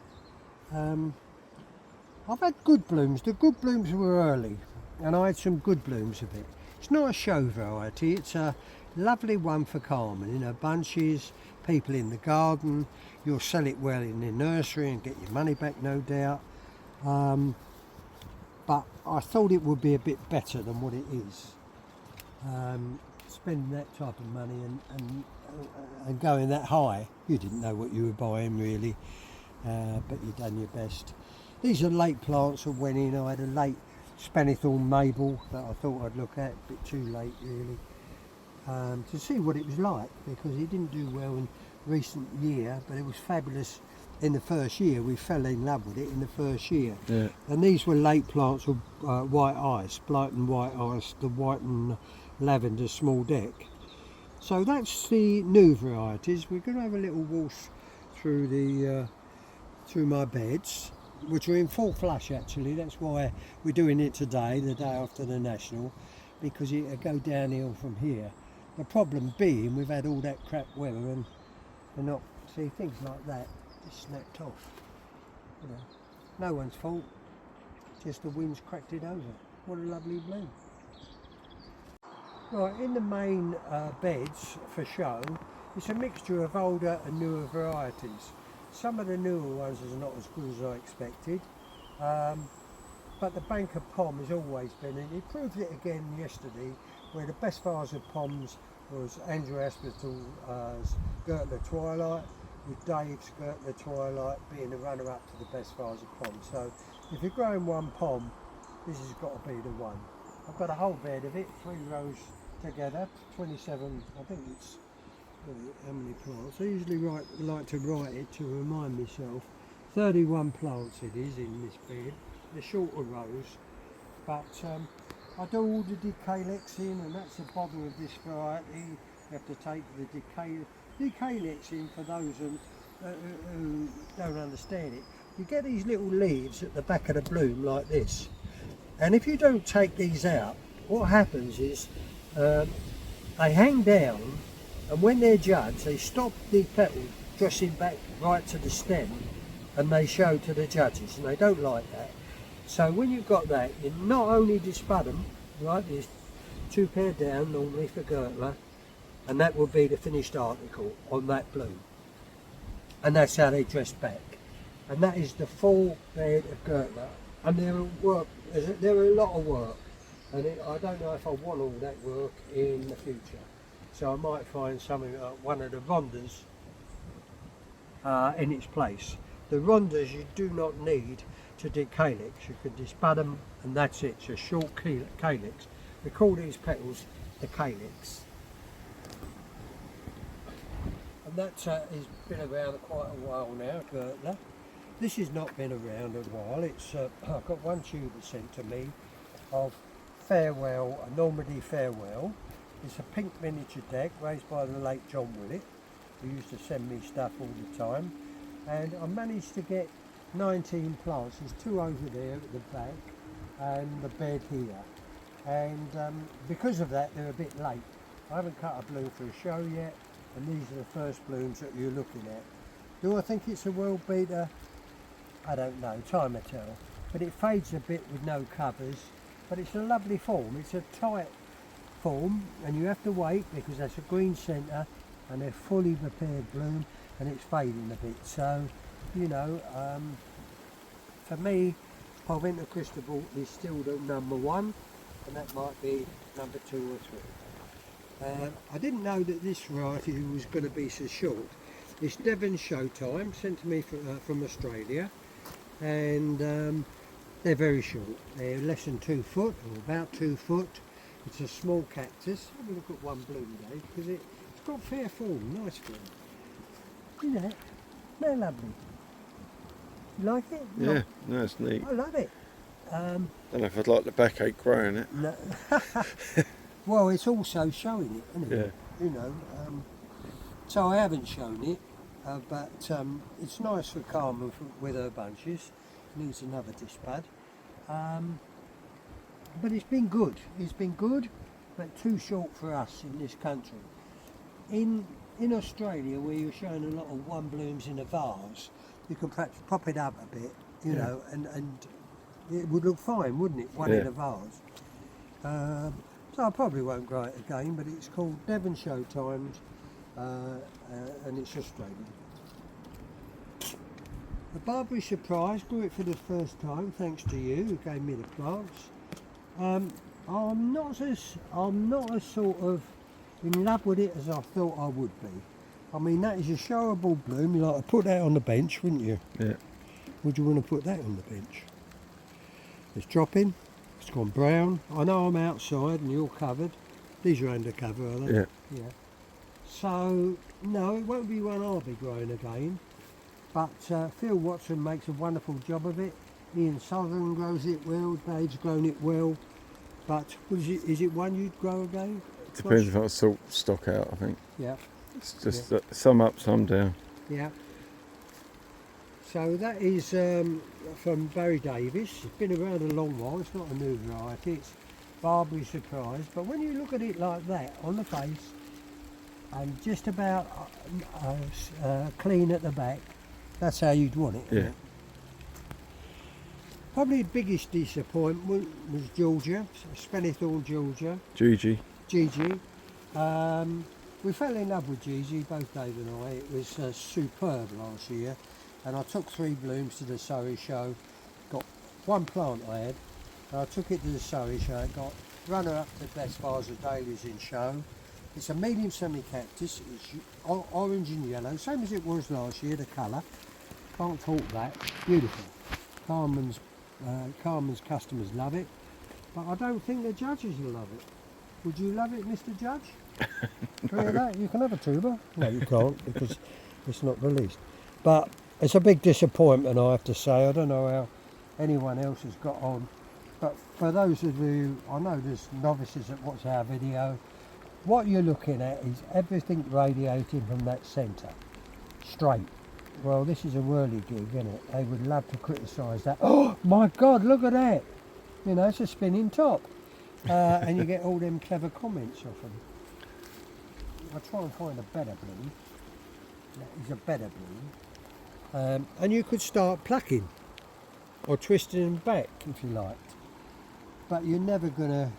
S1: I've had good blooms. The good blooms were early, and I had some good blooms of it. It's not a show variety. It's a lovely one for Carmen, you know, bunches, people in the garden. You'll sell it well in the nursery and get your money back, no doubt. But I thought it would be a bit better than what it is. Spending that type of money and going that high, you didn't know what you were buying really, but you've done your best. These are late plants that went in. I had a late Spanythorn Mabel that I thought I'd look at, a bit too late really, to see what it was like, because it didn't do well in recent year, but it was fabulous in the first year. We fell in love with it in the first year.
S2: Yeah.
S1: And these were late plants with white ice, Blighton white ice, the white and lavender small deck. So that's the new varieties. We're going to have a little waltz through the through my beds, which are in full flush actually. That's why we're doing it today, the day after the national, because it'll go downhill from here. The problem being we've had all that crap weather and they're not, see, things like that just snapped off. You know, no one's fault, just the wind's cracked it over. What a lovely bloom. Right, in the main beds for show, it's a mixture of older and newer varieties. Some of the newer ones are not as good as I expected, but the Banker Pom has always been, and he proved it again yesterday where the best vase of poms was Andrew Aspinall's Gertler Twilight, with Dave's Gertler Twilight being the runner-up to the best vase of poms. So if you're growing one pom, this has got to be the one. I've got a whole bed of it, 3 rows together, 27, I think it's, how many plants? I usually like to write it to remind myself. 31 plants it is in this bed, the shorter rows, but I do all the decalex in, and that's the bother of this variety. You have to take the decalex in for those who don't understand it. You get these little leaves at the back of the bloom like this, and if you don't take these out, what happens is they hang down, and when they're judged, they stop the petal dressing back right to the stem, and they show to the judges, and they don't like that. So when you've got that, you not only dispud them, right, there's 2 pair down normally for Gertler, and that will be the finished article on that bloom. And that's how they dress back. And that is the full bed of Gertler. And there are a lot of work, and I don't know if I want all that work in the future. So I might find something like one of the rondas in its place. The rondas you do not need to decalex. You can dispud them, and that's it. It's a short calyx. We call these petals the calyx. And that has been around quite a while now, Gertler. This has not been around a while. It's I've got one tuber sent to me of Farewell, a Normandy Farewell. It's a pink miniature deck raised by the late John Willett, who used to send me stuff all the time. And I managed to get 19 plants. There's 2 over there at the back and the bed here. And because of that, they're a bit late. I haven't cut a bloom for a show yet, and these are the first blooms that you're looking at. Do I think it's a world beater? I don't know, time will tell. But it fades a bit with no covers, but it's a lovely form. It's a tight form, and you have to wait because that's a green centre and they're fully prepared bloom, and it's fading a bit. So, you know, for me, Parventa Cristobal is still the number 1, and that might be number 2 or 3. I didn't know that this variety was going to be so short. It's Devon Showtime, sent to me from Australia, and they're very short. They're less than 2 foot, or about 2 foot. It's a small cactus. Have a look at one bloom, Dave, because it's got fair form, nice form. You know, they're lovely. You like it?
S2: Yeah, no, it's neat.
S1: I love it.
S2: Don't know if I'd like the backache growing it.
S1: No. Well, it's also showing it, isn't it?
S2: Yeah.
S1: You know, so I haven't shown it, but it's nice for Carmen with her bunches. Needs another dispad. But it's been good. It's been good, but too short for us in this country. In Australia, where you're showing a lot of one blooms in a vase, you can perhaps pop it up a bit, you know, and it would look fine, wouldn't it? One in a vase. So I probably won't grow it again, but it's called Devon Showtimes, and it's Australian. The Barbary Surprise, grew it for the first time, thanks to you, who gave me the plants. I'm not as sort of in love with it as I thought I would be. I mean, that is a showable bloom. You like to put that on the bench, wouldn't you?
S2: Yeah.
S1: Would you want to put that on the bench? It's dropping. It's gone brown. I know I'm outside and you're covered. These are under cover, are they?
S2: Yeah.
S1: Yeah. So no, it won't be one I'll be growing again. But Phil Watson makes a wonderful job of it. Ian Sutherland grows it well. Dave's grown it well. But is it one you'd grow again?
S2: Depends if I sort stock out, I think.
S1: Yeah.
S2: It's just some up, some down.
S1: Yeah. So that is from Barry Davis. It's been around a long while. It's not a new variety. It's Barbary Surprise. But when you look at it like that on the face and just about clean at the back, that's how you'd want it.
S2: Yeah.
S1: Probably the biggest disappointment was Georgia, Spellythorn Georgia.
S2: Gigi.
S1: Gigi. We fell in love with Gigi, both Dave and I. It was superb last year, and I took 3 blooms to the Surrey show. Got 1 plant I had, and I took it to the Surrey show. It got runner-up to best vase of Dahlias in show. It's a medium semi-cactus. It's orange and yellow, same as it was last year, the colour. Can't fault that. Beautiful. Carmen's customers love it, but I don't think the judges will love it. Would you love it, Mr. Judge? Hear that? You can have a tuber. No, you can't, because it's not released. But it's a big disappointment, I have to say. I don't know how anyone else has got on. But for those of you, I know there's novices that watch our video, what you're looking at is everything radiating from that centre, straight. Well, this is a whirly gig, isn't it? They would love to criticise that. Oh my God, look at that! You know, it's a spinning top. And you get all them clever comments off them. I'll try and find a better blue. That is a better blue. And you could start plucking or twisting them back if you liked. But you're never going to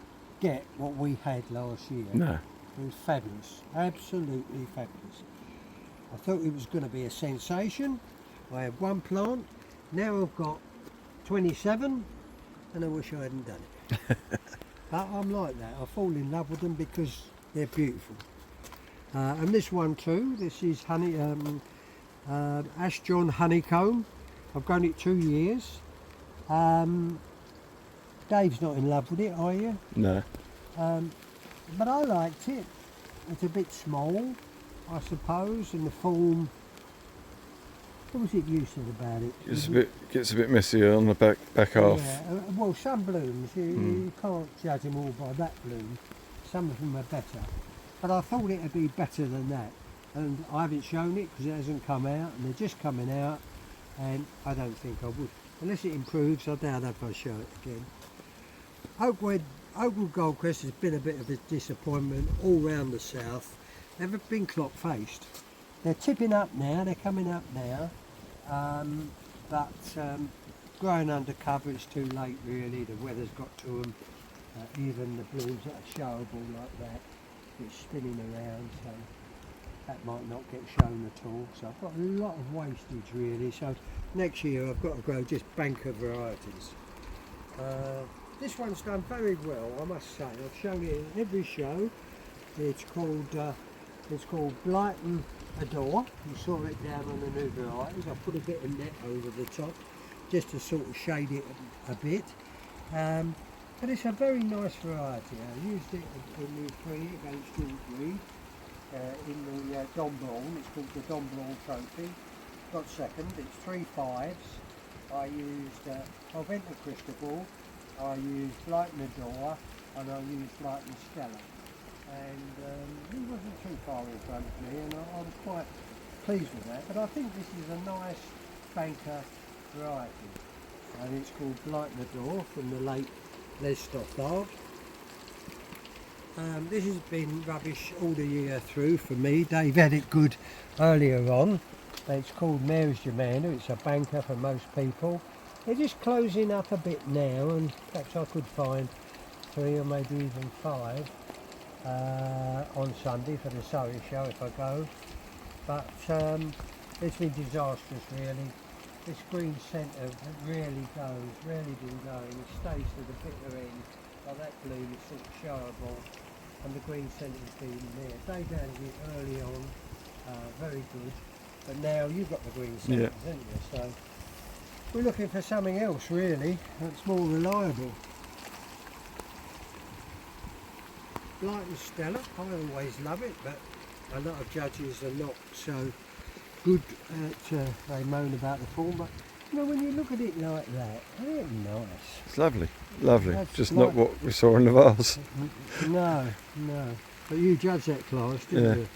S1: get what we had last year.
S2: No.
S1: It was fabulous, absolutely fabulous. I thought it was going to be a sensation. I had one plant, now I've got 27, and I wish I hadn't done it. But I'm like that, I fall in love with them because they're beautiful. And this one too, this is Ash John Honeycomb. I've grown it 2 years. Dave's not in love with it, are you?
S2: No.
S1: But I liked it. It's a bit small, I suppose, and the form. What was it you said about it?
S2: Gets a bit messier on the back half.
S1: Yeah, well, some blooms, you can't judge them all by that bloom. Some of them are better. But I thought it would be better than that. And I haven't shown it because it hasn't come out, and they're just coming out, and I don't think I would. Unless it improves, I doubt if I show it again. Oakwood Goldcrest has been a bit of a disappointment all round the south. They've been clock-faced. They're tipping up now, they're coming up now, but growing under cover, it's too late really, the weather's got to them. Even the blooms that are showable like that, it's spinning around, so that might not get shown at all. So I've got a lot of wastage really, so next year I've got to grow just banker varieties. This one's done very well, I must say. I've shown it in every show. It's called Blighton Adore. You saw it down on the new varieties. I put a bit of net over the top just to sort of shade it a bit. But it's a very nice variety. I used it in the free against all breed in the Don Braun. It's called the Don Braun Trophy. Got second. It's 3 5s. I used Valventa Cristobal. I used Blighton Adore, and I used Blighton Stella. And he wasn't too far in front of me, and I was quite pleased with that. But I think this is a nice banker variety, and it's called Blighton Adore from the late Les Stothard. This has been rubbish all the year through for me. Dave had it good earlier on. It's called Mary's Germander. It's a banker for most people. They're just closing up a bit now, and perhaps I could find 3 or maybe even 5 on Sunday for the Surrey show if I go. But it's been disastrous really. This green centre really been going. It stays to the bitter end. Well, that bloom is sort of showable, and the green centre's been there. Dave had it early on, very good. But now you've got the green centres, haven't you? So we're looking for something else really that's more reliable. Blighton Stella, I always love it, but a lot of judges are not so good at, they moan about the form, but you know, when you look at it like that, isn't it nice?
S2: It's lovely, lovely.
S1: That's
S2: Just
S1: like,
S2: not what we saw in the vase.
S1: No. But you judge that class, didn't you?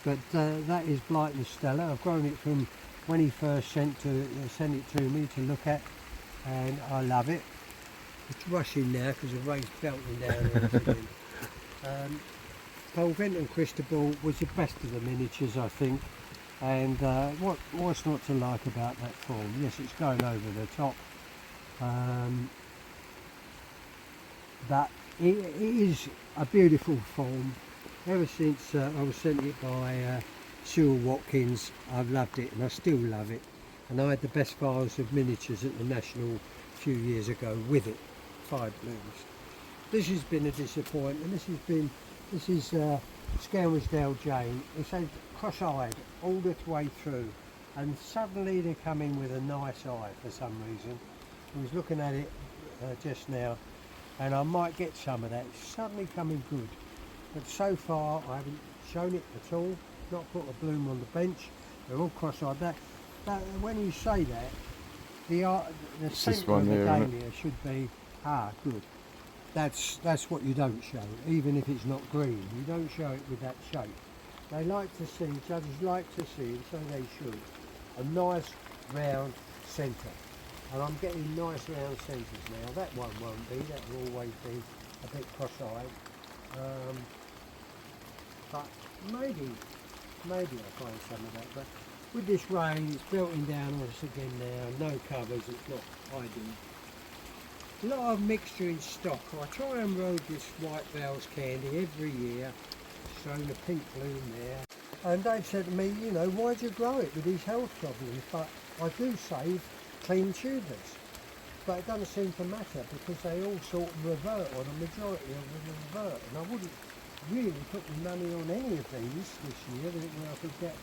S1: But that is Blighton Stella. I've grown it from when he first sent it to me to look at, and I love it. It's rushing now because the rain's belting down. Valventa Cristobal was the best of the miniatures, I think. And what's not to like about that form? Yes, it's going over the top. But it is a beautiful form. Ever since I was sent it by Cyril Watkins, I've loved it and I still love it. And I had the best vase of miniatures at the National a few years ago with it, 5 blooms. this has been a disappointment. This is Skelmersdale Jane. It's had cross-eyed all the way through, and suddenly they come in with a nice eye for some reason. I was looking at it just now, and I might get some of that. It's suddenly coming good, but so far I haven't shown it at all. Not put a bloom on the bench. They're all cross-eyed. That when you say that, the centre of the Dahlia should be good. That's what you don't show, even if it's not green. You don't show it with that shape. They like to see, judges like to see, and so they should, a nice round centre. And I'm getting nice round centres now. That one won't be, that will always be a bit cross-eyed. But maybe I'll find some of that. But with this rain, it's belting down on us again now, no covers, it's not ideal. A lot of mixture in stock. I try and road this White Vales candy every year, showing a pink bloom there. And they've said to me, you know, why do you grow it with these health problems? But I do save clean tubers. But it doesn't seem to matter because they all sort of revert, or the majority of them revert. And I wouldn't really put my money on any of these this year where I could get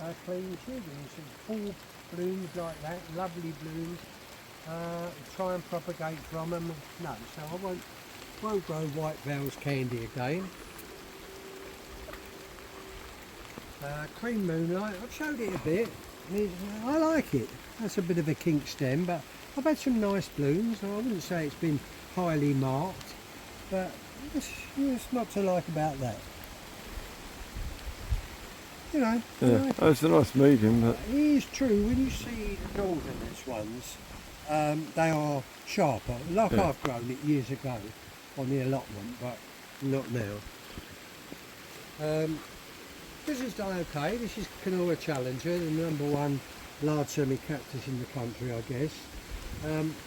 S1: a clean tuber. And some full blooms like that, lovely blooms. Try and propagate from them. No, so I won't grow White Vales candy again. Cream Moonlight, I've showed it a bit. I like it. That's a bit of a kink stem, but I've had some nice blooms. I wouldn't say it's been highly marked, but there's not to like about that. You know.
S2: Yeah, it's a nice medium. But
S1: it is true, when you see the Northerners ones, they are sharper, like I've grown it years ago on the allotment, but not now. This has done okay. This is Canora Challenger, the #1 large semi-cactus in the country, I guess.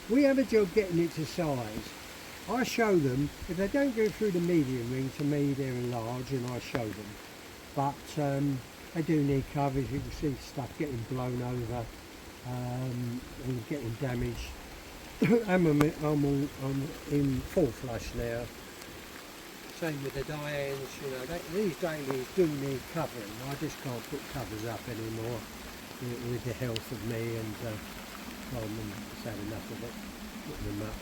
S1: We have a job getting it to size. I show them, if they don't go through the medium ring, to me they're large and I show them. But they do need coverage. You can see stuff getting blown over. And getting damaged. I'm in full flush now. Same with the Dianes, you know, these Dahlias do need covering. I just can't put covers up anymore with the health of me, and I've had enough of it, putting them up.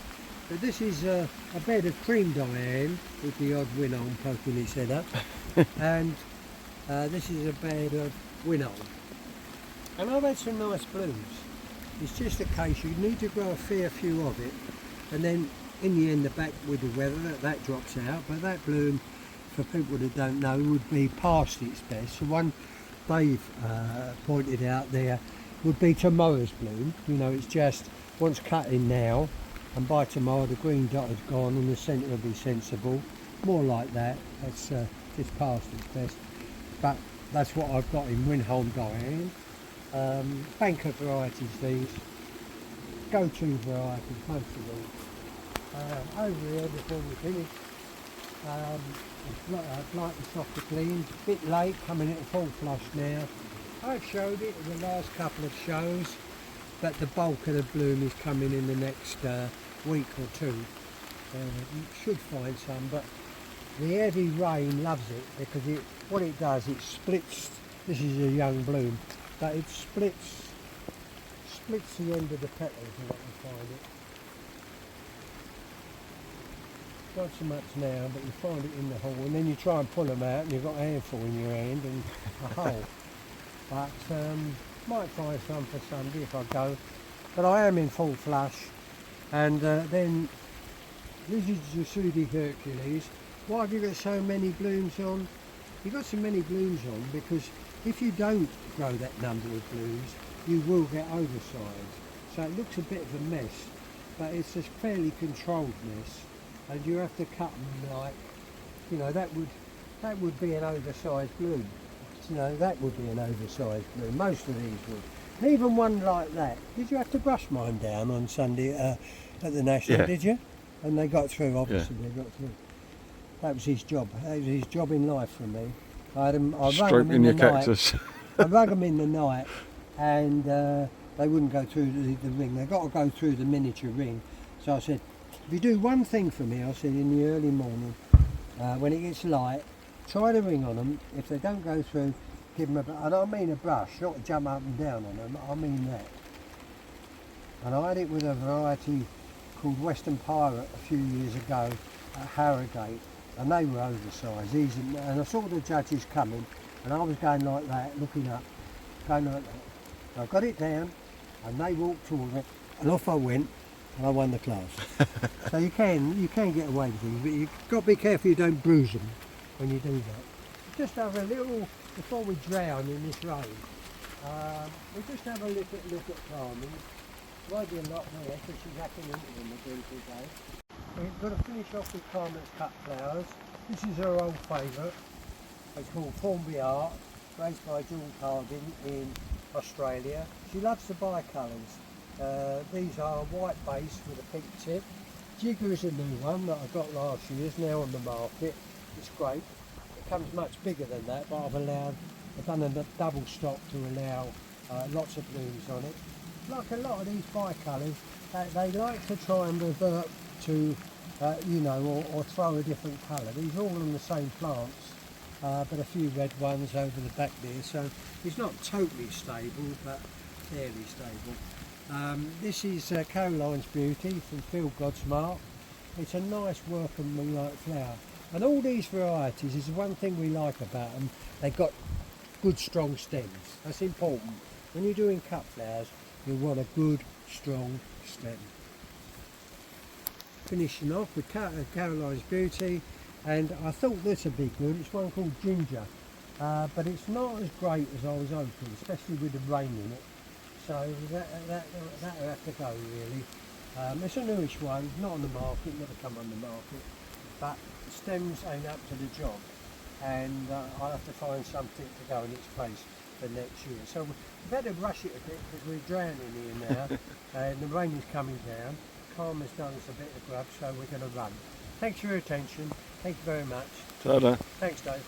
S1: But this is a bed of cream Diane with the odd Winholm poking its head up, and this is a bed of Winholm. And I've had some nice blooms. It's just a case you need to grow a fair few of it, and then in the end, the back with the weather, that drops out. But that bloom, for people that don't know, would be past its best. The one Dave pointed out there would be tomorrow's bloom. You know, it's just once cutting now, and by tomorrow the green dot is gone and the centre will be sensible. More like that. That's just past its best. But that's what I've got in Winholm Diane. Banker varieties, these go-to varieties, most of these. Over here before we finish, like the softer cleans, a bit late, coming into full flush now. I've showed it in the last couple of shows, but the bulk of the bloom is coming in the next week or two. You should find some, but the heavy rain loves it because what it does, it splits. This is a young bloom, but it splits the end of the petals and let me find it. Not so much now, but you find it in the hole, and then you try and pull them out and you've got a handful in your hand and a hole. But might find some for Sunday if I go. But I am in full flush, and then this is the Sudi Hercules. Why have you got so many blooms on? You've got so many blooms on because if you don't grow that number of blooms, you will get oversized. So it looks a bit of a mess, but it's a fairly controlled mess, and you have to cut them like, you know, that would be an oversized bloom. You know, that would be an oversized bloom. Most of these would. And even one like that. Did you have to brush mine down on Sunday at the National?
S2: Yeah.
S1: Did you? And they got through. Obviously,
S2: Yeah.
S1: they got through. That was his job. That was his job in life for me. I rung them
S2: stroking
S1: in the
S2: your
S1: night.
S2: cactus.
S1: I rung them in the night, and they wouldn't go through the ring. They got to go through the miniature ring. So I said, If you do one thing for me, I said in the early morning, when it gets light, try the ring on them. If they don't go through, give them and I mean a brush, not to jump up and down on them, I mean that. And I had it with a variety called Western Pirate a few years ago at Harrogate, and they were oversized. And I saw the judges coming, and I was going like that, looking up, going like that. So I got it down, and they walked toward it, and off I went, and I won the class. So you can get away with things, but you've got to be careful you don't bruise them when you do that. Just have a little, before we drown in this rain, we just have a look at Carmen. Won't be a lot there because she's hacking into them again today. We've got to finish off with Carmen's cut flowers. This is her old favourite. It's called Formby Art, raised by June Carden in Australia. She loves the bicolours. These are white base with a pink tip. Jigger is a new one that I got last year, it's now on the market. It's great. It comes much bigger than that, but I've done a double stock to allow lots of blooms on it. Like a lot of these bicolours, they like to try and revert to, or throw a different colour. These are all on the same plants, but a few red ones over the back there, so it's not totally stable, but fairly stable. This is Caroline's Beauty from Field God's Mark. It's a nice workmanlike flower. And all these varieties is one thing we like about them, they've got good strong stems. That's important. When you're doing cut flowers, you want a good strong stem. Finishing off with Caroline's Beauty, and I thought this would be good. It's one called Ginger, but it's not as great as I was hoping, especially with the rain in it. So that'll have to go really. It's a newish one, not on the market, never come on the market, but the stems ain't up to the job, and I'll have to find something to go in its place for next year. So we better rush it a bit because we're drowning here now, and the rain is coming down. Carmen's done us a bit of grub, so we're going to run. Thanks for your attention. Thank you very much.
S2: Ta-da.
S1: Thanks, Dave.